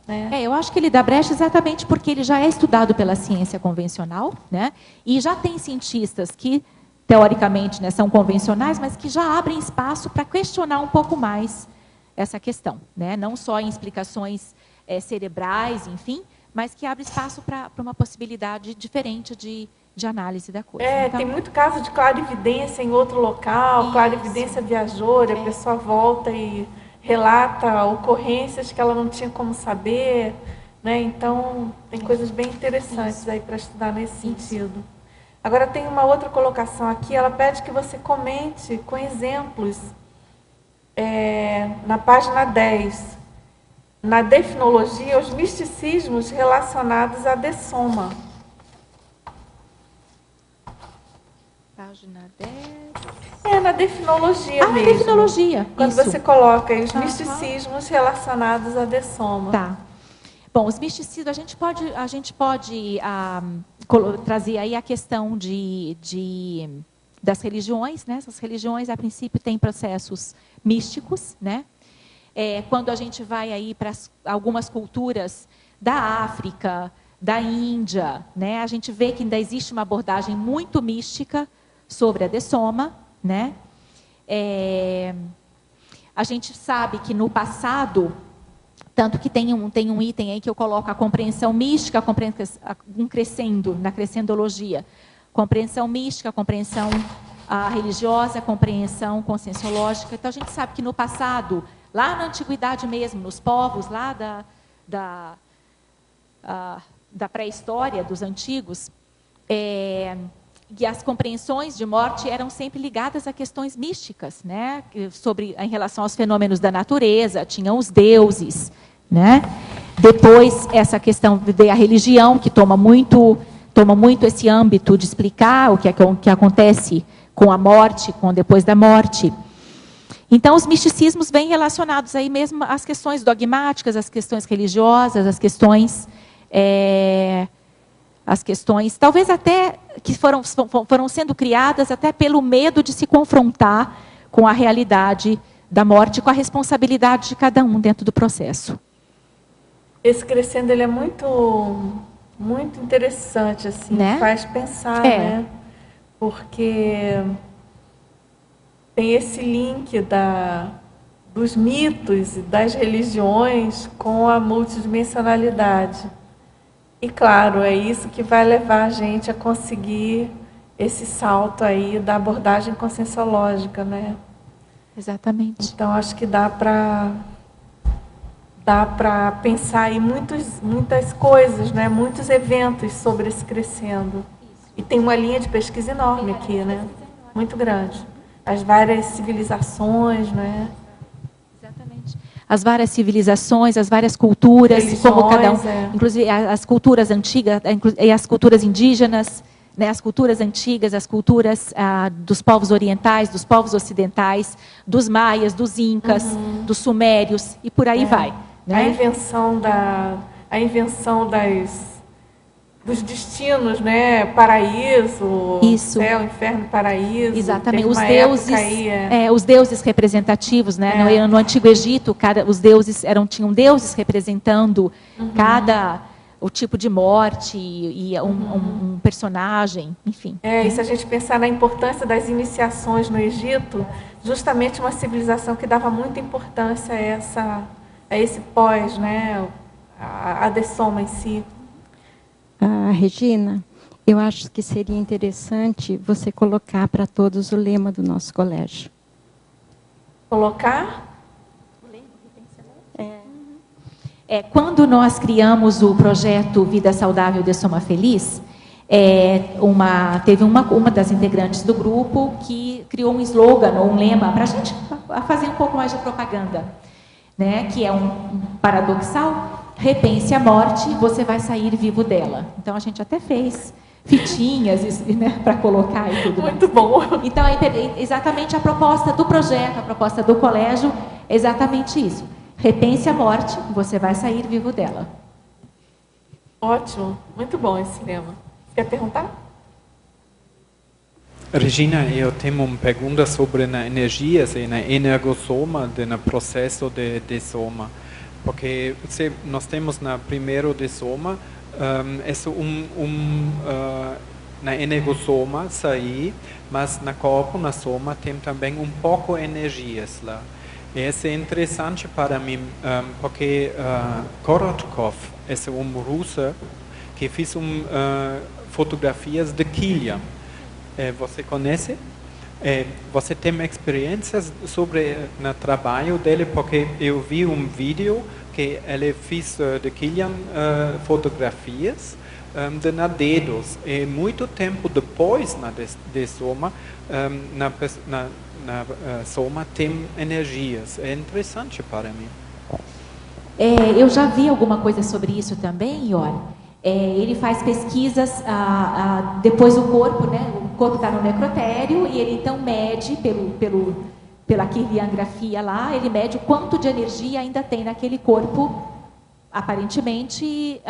Né? Eu acho que ele dá brecha exatamente porque ele já é estudado pela ciência convencional, né? E já tem cientistas que, teoricamente, né, são convencionais, mas que já abrem espaço para questionar um pouco mais essa questão, né? Não só em explicações cerebrais, enfim, mas que abre espaço para uma possibilidade diferente de análise da coisa. Então, tem muito caso de clarividência em outro local, clarividência viajoura, a pessoa volta e relata ocorrências que ela não tinha como saber, né? Então, tem coisas bem interessantes aí para estudar nesse sentido. Agora, tem uma outra colocação aqui, ela pede que você comente com exemplos na página 10, na definologia, os misticismos relacionados à dessoma. Página 10... na definologia mesmo. Na definologia, quando isso. você coloca aí os misticismos relacionados à dessoma. Tá. Bom, os misticismos, a gente pode trazer aí a questão das religiões, né? Essas religiões, a princípio, têm processos místicos, né? Quando a gente vai aí para algumas culturas da África, da Índia, né? A gente vê que ainda existe uma abordagem muito mística sobre a dessoma, né? A gente sabe que no passado, tanto que tem um item aí que eu coloco a compreensão mística, um crescendo, na crescendologia. Compreensão mística, compreensão religiosa, compreensão conscienciológica. Então, a gente sabe que no passado, lá na antiguidade mesmo, nos povos lá da pré-história, dos antigos, e as compreensões de morte eram sempre ligadas a questões místicas, né? Em relação aos fenômenos da natureza, tinham os deuses, né? Depois, essa questão da religião, que toma muito esse âmbito de explicar o que acontece com a morte, com depois da morte. Então, os misticismos vêm relacionados aí mesmo às questões dogmáticas, às questões religiosas, às questões talvez até que foram sendo criadas até pelo medo de se confrontar com a realidade da morte, com a responsabilidade de cada um dentro do processo. Esse crescendo ele é muito, muito interessante, assim, né? Faz pensar, né? Porque tem esse link dos mitos e das religiões com a multidimensionalidade. E, claro, é isso que vai levar a gente a conseguir esse salto aí da abordagem conscienciológica, né? Exatamente. Então, acho que dá para pensar aí muitas coisas, né? Muitos eventos sobre esse crescendo. E tem uma linha de pesquisa enorme aqui, né? Muito grande. As várias civilizações, né? As várias civilizações, as várias culturas, como cada um, inclusive as culturas antigas e as culturas indígenas, né, as culturas antigas, as culturas dos povos orientais, dos povos ocidentais, dos maias, dos incas, dos sumérios e por aí vai. Né? A invenção dos destinos, né? Paraíso, céu, inferno, paraíso. Exatamente. Os deuses representativos, né? No Antigo Egito, os deuses tinham deuses representando o tipo de morte e um personagem, enfim. E se a gente pensar na importância das iniciações no Egito, justamente uma civilização que dava muita importância a esse pós, né? A dessoma em si. Regina, eu acho que seria interessante você colocar para todos o lema do nosso colégio. Colocar? Quando nós criamos o projeto Vida Saudável Dessoma Feliz, teve uma das integrantes do grupo que criou um slogan ou um lema para a gente fazer um pouco mais de propaganda, né? Que é um paradoxal: repense a morte, você vai sair vivo dela. Então, a gente até fez fitinhas, né, para colocar e tudo. Muito bom. Então, exatamente a proposta do projeto, a proposta do colégio, é exatamente isso. Repense a morte, você vai sair vivo dela. Ótimo, muito bom esse tema. Quer perguntar? Regina, eu tenho uma pergunta sobre a energia, na energossoma, no processo de soma. Porque nós temos na primeiro de soma, na energossoma sair, mas na corpo, na soma, tem também pouco energias lá. E isso é interessante para mim, porque Korotkov é russo que fez fotografias de Kilian. Você conhece? Você tem experiências sobre no trabalho dele? Porque eu vi vídeo que ele fez de Kilian fotografias de dedos. E muito tempo depois de soma, na soma tem energias. É interessante para mim. Eu já vi alguma coisa sobre isso também, Ior. Ele faz pesquisas depois do corpo, né? O corpo está no necrotério e ele então mede pela quiliangrafia lá, ele mede o quanto de energia ainda tem naquele corpo, aparentemente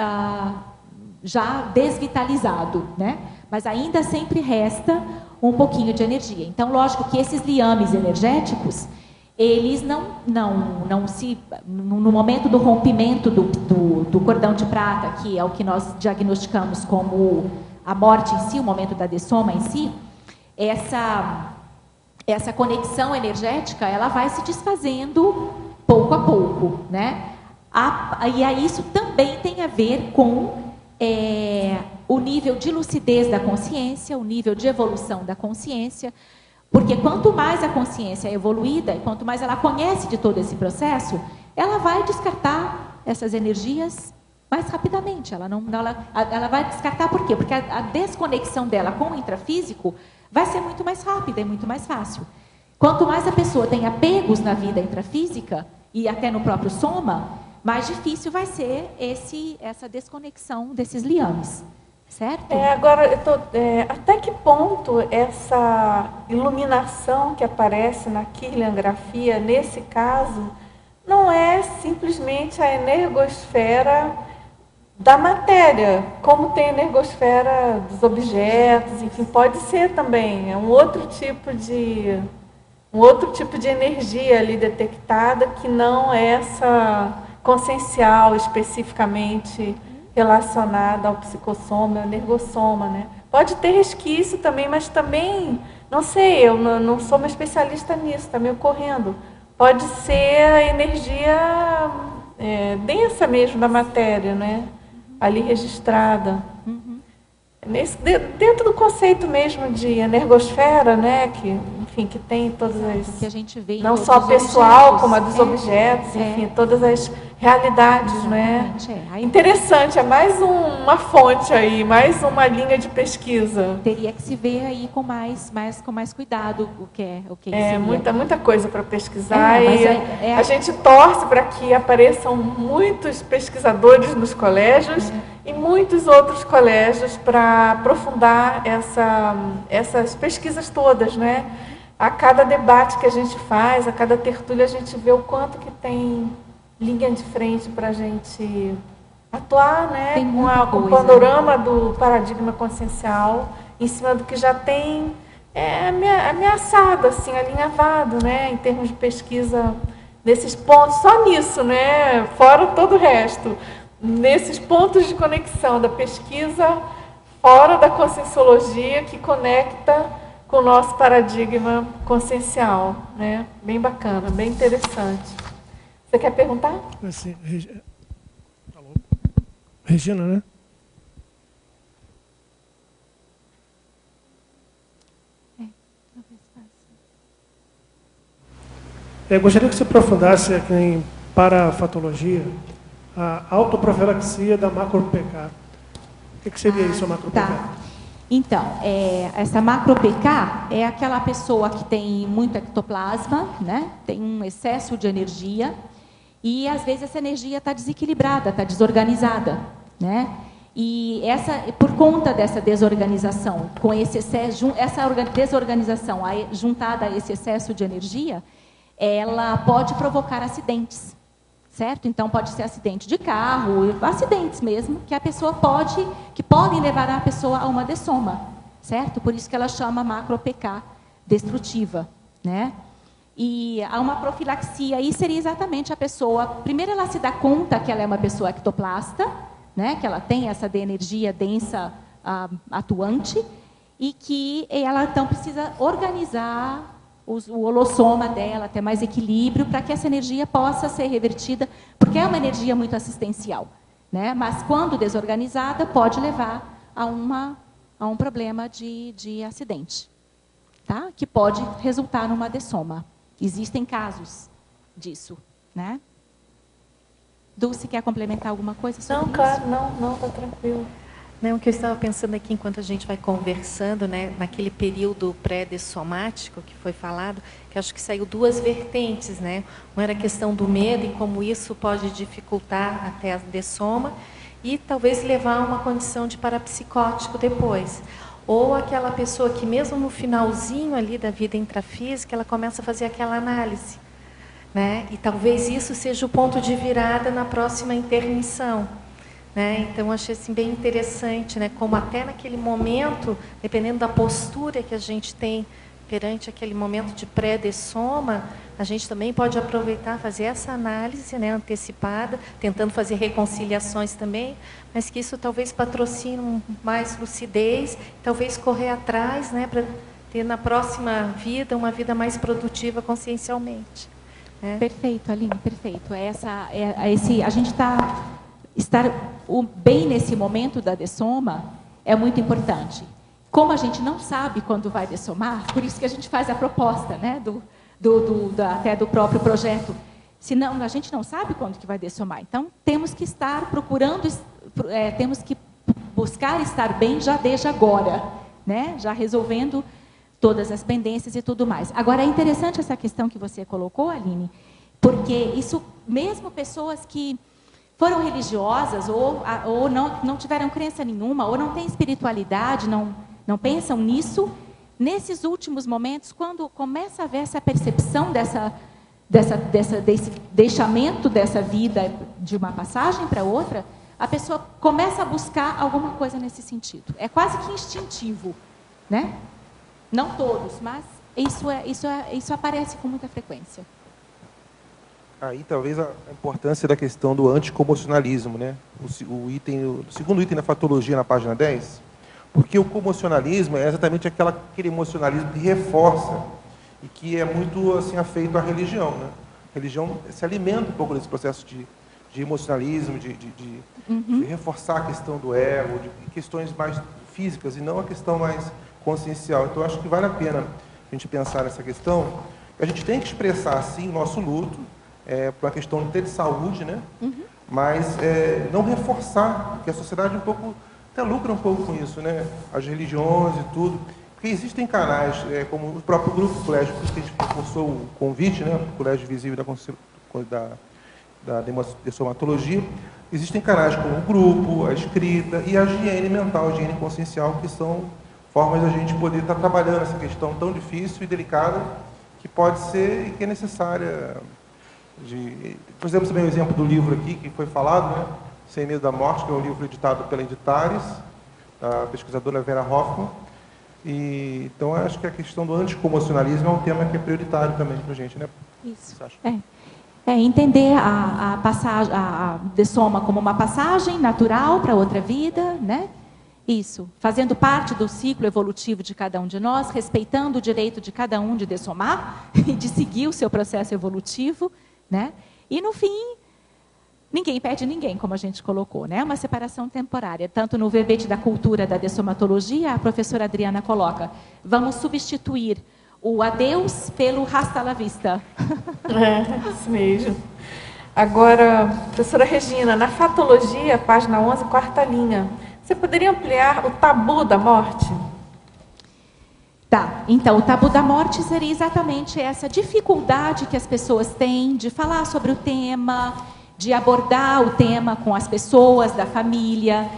já desvitalizado, né? Mas ainda sempre resta um pouquinho de energia. Então, lógico que esses liames energéticos, eles não se... No momento do rompimento do cordão de prata, que é o que nós diagnosticamos como a morte em si, o momento da dessoma em si, essa conexão energética, ela vai se desfazendo pouco a pouco, né? E aí isso também tem a ver com o nível de lucidez da consciência, o nível de evolução da consciência, porque quanto mais a consciência é evoluída, e quanto mais ela conhece de todo esse processo, ela vai descartar essas energias mais rapidamente. Ela vai descartar por quê? Porque a desconexão dela com o intrafísico vai ser muito mais rápida e muito mais fácil. Quanto mais a pessoa tem apegos na vida intrafísica, e até no próprio soma, mais difícil vai ser essa desconexão desses liames. Certo? Agora, até que ponto essa iluminação que aparece na quiliangrafia, nesse caso, não é simplesmente a energosfera da matéria, como tem a energosfera dos objetos, enfim, pode ser também, um outro tipo de energia ali detectada que não é essa consciencial especificamente relacionada ao psicossoma, ao energossoma, né? Pode ter resquício também, mas também, não sei, eu não sou uma especialista nisso, está me ocorrendo. Pode ser a energia densa mesmo da matéria, né? Ali registrada. Dentro do conceito mesmo de energosfera, né? Que tem todas as... Que a gente vê não só pessoal, objetos, como a dos objetos, enfim, todas as realidades, né? Interessante, é mais uma fonte aí, mais uma linha de pesquisa. Teria que se ver aí com mais cuidado o que seria. Muita coisa para pesquisar a gente torce para que apareçam muitos pesquisadores nos colégios e muitos outros colégios para aprofundar essas pesquisas todas, né? A cada debate que a gente faz, a cada tertúlia, a gente vê o quanto que tem linha de frente para a gente atuar, né? Com o panorama do paradigma consciencial, em cima do que já tem ameaçado, assim, alinhavado, né? Em termos de pesquisa, nesses pontos, só nisso, né? Fora todo o resto. Nesses pontos de conexão da pesquisa, fora da conscienciologia, que conecta com o nosso paradigma consciencial, né? Bem bacana, bem interessante. Você quer perguntar? Assim, Regina, né? Eu gostaria que você aprofundasse aqui em parafatologia a autoprofilaxia da macro-PK. O que seria isso, a macro-PK? Tá. Então, essa macro-PK é aquela pessoa que tem muito ectoplasma, né? Tem um excesso de energia e, às vezes, essa energia está desequilibrada, está desorganizada, né? E por conta dessa desorganização, com esse excesso, essa desorganização juntada a esse excesso de energia, ela pode provocar acidentes, certo? Então pode ser acidente de carro, acidentes mesmo, que podem levar a pessoa a uma dessoma, certo? Por isso que ela chama macro-PK destrutiva, né? E há uma profilaxia, aí seria exatamente a pessoa, primeiro ela se dá conta que ela é uma pessoa ectoplasta, né, que ela tem essa energia densa atuante, e que ela então precisa organizar o holossoma dela, ter mais equilíbrio, para que essa energia possa ser revertida, porque é uma energia muito assistencial, né, mas quando desorganizada pode levar a um problema de acidente, tá? Que pode resultar numa dessoma. Existem casos disso, né? Dulce, quer complementar alguma coisa sobre isso? Não, claro, não, está tranquilo. Não, o que eu estava pensando aqui, enquanto a gente vai conversando, né, naquele período pré-dessomático que foi falado, que acho que saiu duas vertentes, né? Uma era a questão do medo e como isso pode dificultar até a dessoma, e talvez levar a uma condição de parapsicótico depois. Ou aquela pessoa que mesmo no finalzinho ali da vida intrafísica, ela começa a fazer aquela análise, né? E talvez isso seja o ponto de virada na próxima intermissão, né? Então, achei assim, bem interessante, né? Como até naquele momento, dependendo da postura que a gente tem perante aquele momento de pré-dessoma, a gente também pode aproveitar, fazer essa análise, né, antecipada, tentando fazer reconciliações também, mas que isso talvez patrocine mais lucidez, talvez correr atrás, né, para ter na próxima vida uma vida mais produtiva consciencialmente. Né? Perfeito, Aline, perfeito. A gente estar bem nesse momento da dessoma é muito importante. Como a gente não sabe quando vai dessomar, por isso que a gente faz a proposta, né, até do próprio projeto. Senão, a gente não sabe quando que vai dessomar. Então, temos que estar procurando, temos que buscar estar bem já desde agora, né, já resolvendo todas as pendências e tudo mais. Agora, é interessante essa questão que você colocou, Aline, porque isso, mesmo pessoas que foram religiosas ou não tiveram crença nenhuma, ou não têm espiritualidade, não pensam nisso, nesses últimos momentos, quando começa a haver essa percepção desse deixamento dessa vida de uma passagem para outra, a pessoa começa a buscar alguma coisa nesse sentido. É quase que instintivo, né? Não todos, mas isso aparece com muita frequência. Aí talvez a importância da questão do anticomocionalismo, né? O segundo item da fatologia na página 10, porque o comocionalismo é exatamente aquele emocionalismo que reforça e que é muito assim afeito à religião, né? A religião se alimenta um pouco desse processo de emocionalismo, de reforçar a questão do ego, de questões mais físicas e não a questão mais consciencial. Então, acho que vale a pena a gente pensar nessa questão. A gente tem que expressar, sim, o nosso luto, por uma questão de saúde, né? Mas não reforçar, porque a sociedade até lucra um pouco com isso, né? As religiões e tudo. Porque existem canais, como o próprio grupo do Colégio, que a gente reforçou o convite, né? O Colégio Visível da Dessomatologia. Existem canais como o grupo, a escrita e a higiene mental, a higiene consciencial, que são formas de a gente poder estar trabalhando essa questão tão difícil e delicada, que pode ser e que é necessária. Por exemplo, também o exemplo do livro aqui, que foi falado, né? Sem Medo da Morte, que é um livro editado pela Editares, da pesquisadora Vera Hoffman. Então, acho que a questão do anticomocionalismo é um tema que é prioritário também para a gente, né? Isso. Entender a dessoma como uma passagem natural para outra vida, né? Isso. Fazendo parte do ciclo evolutivo de cada um de nós, respeitando o direito de cada um de dessomar e de seguir o seu processo evolutivo, né? E, no fim, ninguém perde ninguém, como a gente colocou, né? Uma separação temporária. Tanto no verbete da cultura da dessomatologia, a professora Adriana coloca: vamos substituir o adeus pelo hasta la vista. Isso mesmo. Agora, professora Regina, na fatologia, página 11, quarta linha, você poderia ampliar o tabu da morte? Tá, então o tabu da morte seria exatamente essa dificuldade que as pessoas têm de falar sobre o tema, de abordar o tema com as pessoas da família,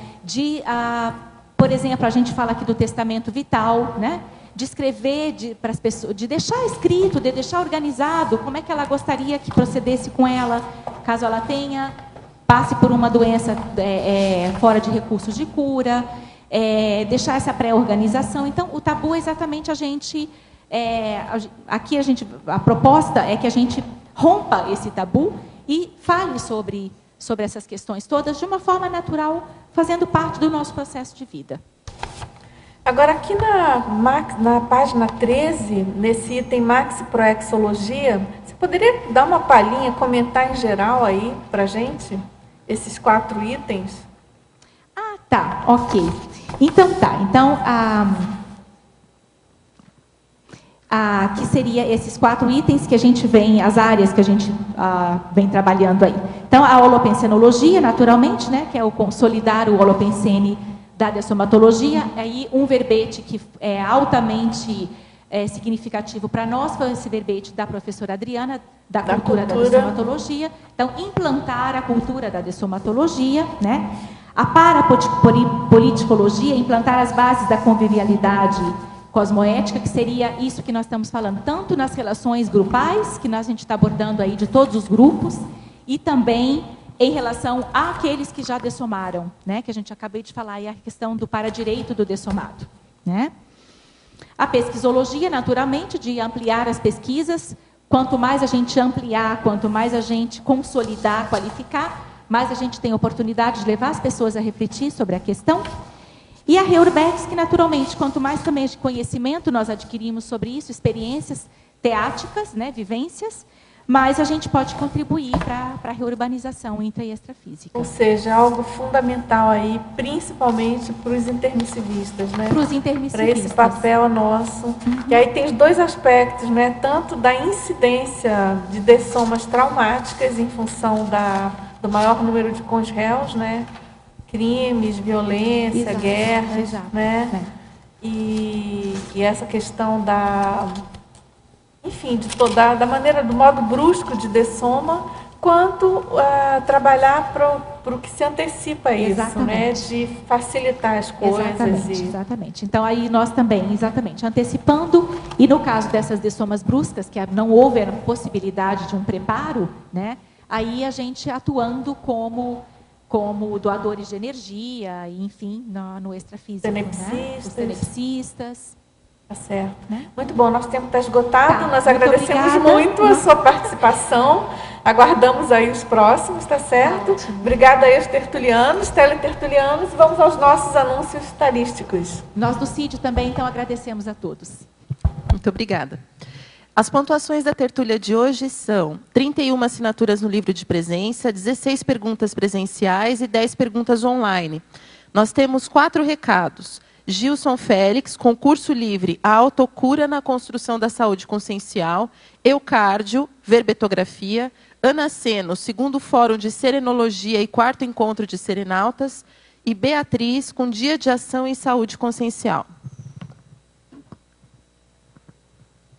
por exemplo, a gente fala aqui do testamento vital, né? De escrever para as pessoas, de deixar escrito, de deixar organizado como é que ela gostaria que procedesse com ela, caso ela passe por uma doença fora de recursos de cura, deixar essa pré-organização. Então, o tabu é exatamente a proposta é que a gente rompa esse tabu e fale sobre essas questões todas de uma forma natural, fazendo parte do nosso processo de vida. Agora, aqui na página 13, nesse item Maxiproexologia, você poderia dar uma palhinha, comentar em geral aí para a gente, esses 4 itens? Ah, tá, ok. Então, que seria esses 4 itens que a gente vem, as áreas que a gente vem trabalhando aí. Então, a holopensenologia, naturalmente, né, que é o consolidar o holopensene da dessomatologia, aí um verbete que é altamente significativo para nós foi esse verbete da professora Adriana, da cultura da dessomatologia. Então, implantar a cultura da dessomatologia, né? A parapoliticologia, implantar as bases da convivialidade cosmoética, que seria isso que nós estamos falando, tanto nas relações grupais, que a gente está abordando aí de todos os grupos, e também em relação àqueles que já dessomaram, né? Que a gente acabei de falar, e a questão do paradireito do dessomado, né? A pesquisologia, naturalmente, de ampliar as pesquisas. Quanto mais a gente ampliar, quanto mais a gente consolidar, qualificar, mais a gente tem oportunidade de levar as pessoas a refletir sobre a questão. E a Reurbex, que naturalmente, quanto mais também de conhecimento nós adquirimos sobre isso, experiências teáticas, né, vivências, mas a gente pode contribuir para a reurbanização intra e extrafísica. Ou seja, algo fundamental aí, principalmente para os intermissivistas, né? Para os intermissivistas. Para esse papel nosso. E aí tem os 2 aspectos, né? Tanto da incidência de dessomas traumáticas em função do maior número de congéus, né? Crimes, violência, guerras, né? E essa questão enfim, da maneira, do modo brusco de dessoma, quanto trabalhar para o que se antecipa a isso, né? De facilitar as coisas. Exatamente. Então, aí nós também, antecipando, e no caso dessas dessomas bruscas, que não houve a possibilidade de um preparo, né? Aí a gente atuando como doadores de energia, enfim, no extrafísico, né? Os tenepsistas. Tá certo. Né? Muito bom, nosso tempo está esgotado. Nós agradecemos muito a sua participação. Aguardamos aí os próximos, tá certo? Obrigada aí aos tertulianos, teletertulianos. Vamos aos nossos anúncios tarísticos. Nós do CID também, então, agradecemos a todos. Muito obrigada. As pontuações da tertúlia de hoje são 31 assinaturas no livro de presença, 16 perguntas presenciais e 10 perguntas online. Nós temos 4 recados. Gilson Félix, concurso livre, a autocura na construção da saúde consciencial, Eucárdio, verbetografia, Ana Seno, segundo Fórum de Serenologia e 4º Encontro de Serenautas, e Beatriz, com Dia de Ação em Saúde Consciencial.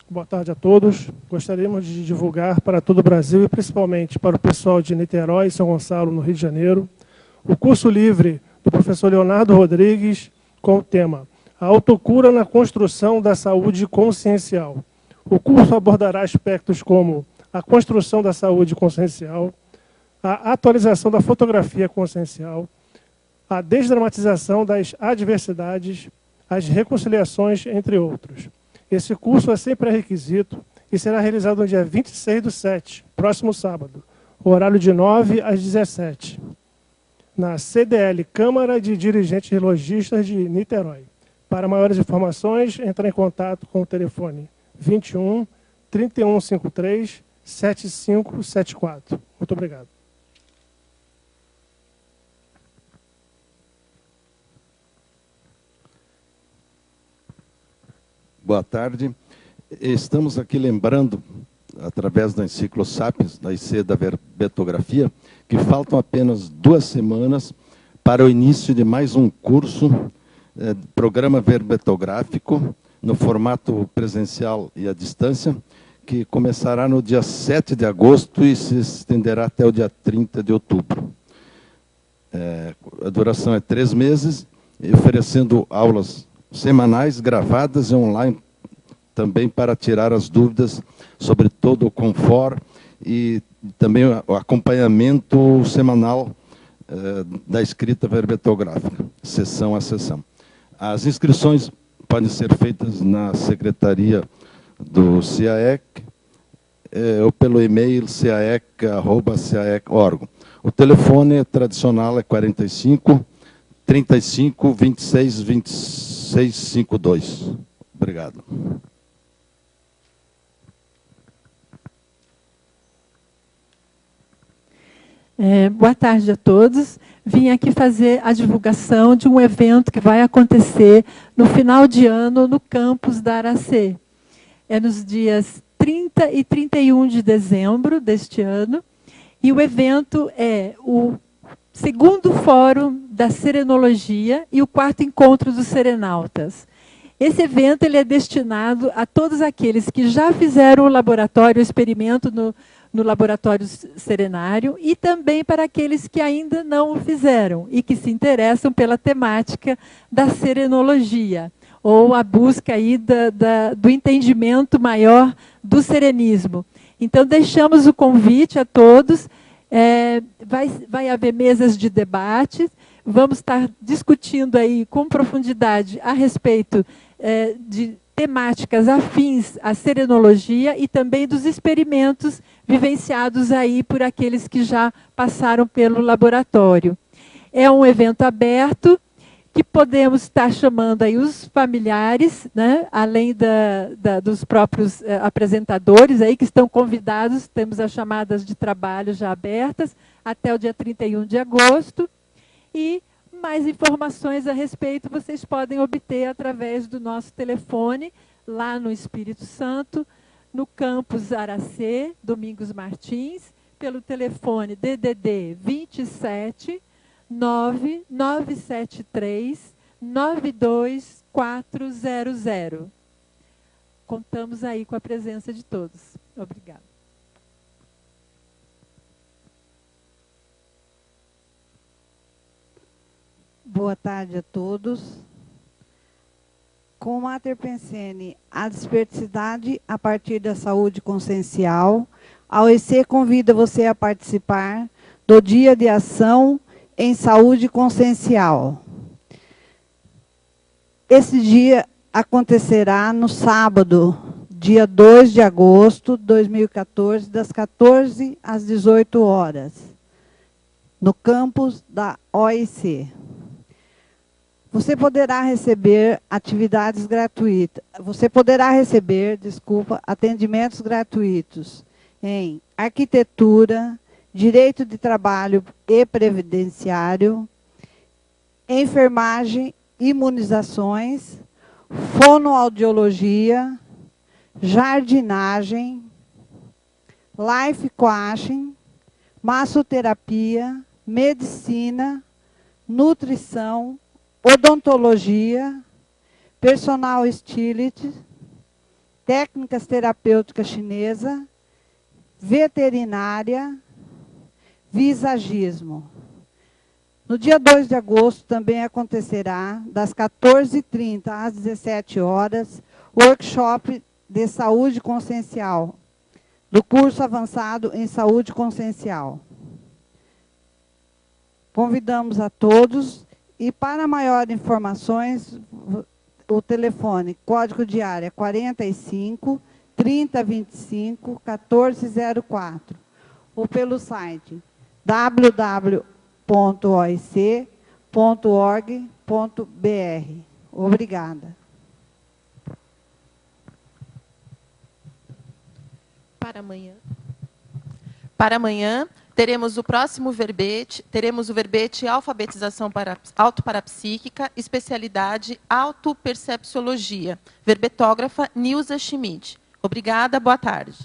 Boa tarde a todos. Gostaríamos de divulgar para todo o Brasil e principalmente para o pessoal de Niterói e São Gonçalo, no Rio de Janeiro, o curso livre do professor Leonardo Rodrigues, com o tema A Autocura na Construção da Saúde Consciencial. O curso abordará aspectos como a construção da saúde consciencial, a atualização da fotografia consciencial, a desdramatização das adversidades, as reconciliações, entre outros. Esse curso é sem pré-requisito e será realizado no dia 26/7, próximo sábado, horário de 9 às 17, na CDL, Câmara de Dirigentes Logistas de Niterói. Para maiores informações, entre em contato com o telefone 21 3153 7574. Muito obrigado. Boa tarde. Estamos aqui lembrando, através da enciclo Sapiens, da IC da verbetografia, que faltam apenas 2 semanas para o início de mais um curso, programa verbetográfico, no formato presencial e à distância, que começará no dia 7 de agosto e se estenderá até o dia 30 de outubro. A duração é 3 meses, oferecendo aulas semanais, gravadas e online, também para tirar as dúvidas sobre todo o Confor e também o acompanhamento semanal da escrita verbetográfica, sessão a sessão. As inscrições podem ser feitas na secretaria do CAEC ou pelo e-mail caec@caec.org. O telefone tradicional é 45 35 26 26 52. Obrigado. Boa tarde a todos. Vim aqui fazer a divulgação de um evento que vai acontecer no final de ano no campus da Aracê. É nos dias 30 e 31 de dezembro deste ano. E o evento é o segundo Fórum da Serenologia e o 4º Encontro dos Serenautas. Esse evento ele é destinado a todos aqueles que já fizeram o laboratório, o experimento no laboratório serenário e também para aqueles que ainda não o fizeram e que se interessam pela temática da serenologia, ou a busca aí do entendimento maior do serenismo. Então, deixamos o convite a todos, vai haver mesas de debate, vamos estar discutindo aí com profundidade a respeito de temáticas afins à serenologia e também dos experimentos vivenciados aí por aqueles que já passaram pelo laboratório. É um evento aberto, que podemos estar chamando aí os familiares, né, além dos próprios apresentadores aí que estão convidados, temos as chamadas de trabalho já abertas até o dia 31 de agosto, e mais informações a respeito vocês podem obter através do nosso telefone, lá no Espírito Santo, no campus Aracê, Domingos Martins, pelo telefone DDD 27 9973 92400. Contamos aí com a presença de todos. Obrigada. Boa tarde a todos. Com o Mater Pensene, a desperticidade a partir da saúde consciencial, a OEC convida você a participar do Dia de Ação em Saúde Consciencial. Esse dia acontecerá no sábado, dia 2 de agosto de 2014, das 14 às 18 horas, no campus da OIC. Você poderá receber atividades gratuitas. Você poderá receber, atendimentos gratuitos em arquitetura, direito de trabalho e previdenciário, enfermagem, imunizações, fonoaudiologia, jardinagem, life coaching, massoterapia, medicina, nutrição, odontologia, personal stylist, técnicas terapêuticas chinesa, veterinária, visagismo. No dia 2 de agosto também acontecerá, das 14h30 às 17 horas, workshop de saúde consciencial, do curso avançado em saúde consciencial. Convidamos a todos. E para maiores informações, o telefone, código de área 45 3025 1404, ou pelo site www.oic.org.br. Obrigada. Para amanhã, teremos o próximo verbete, teremos o verbete Alfabetização Autoparapsíquica, especialidade Autopercepciologia, verbetógrafa Nilza Schmidt. Obrigada, boa tarde.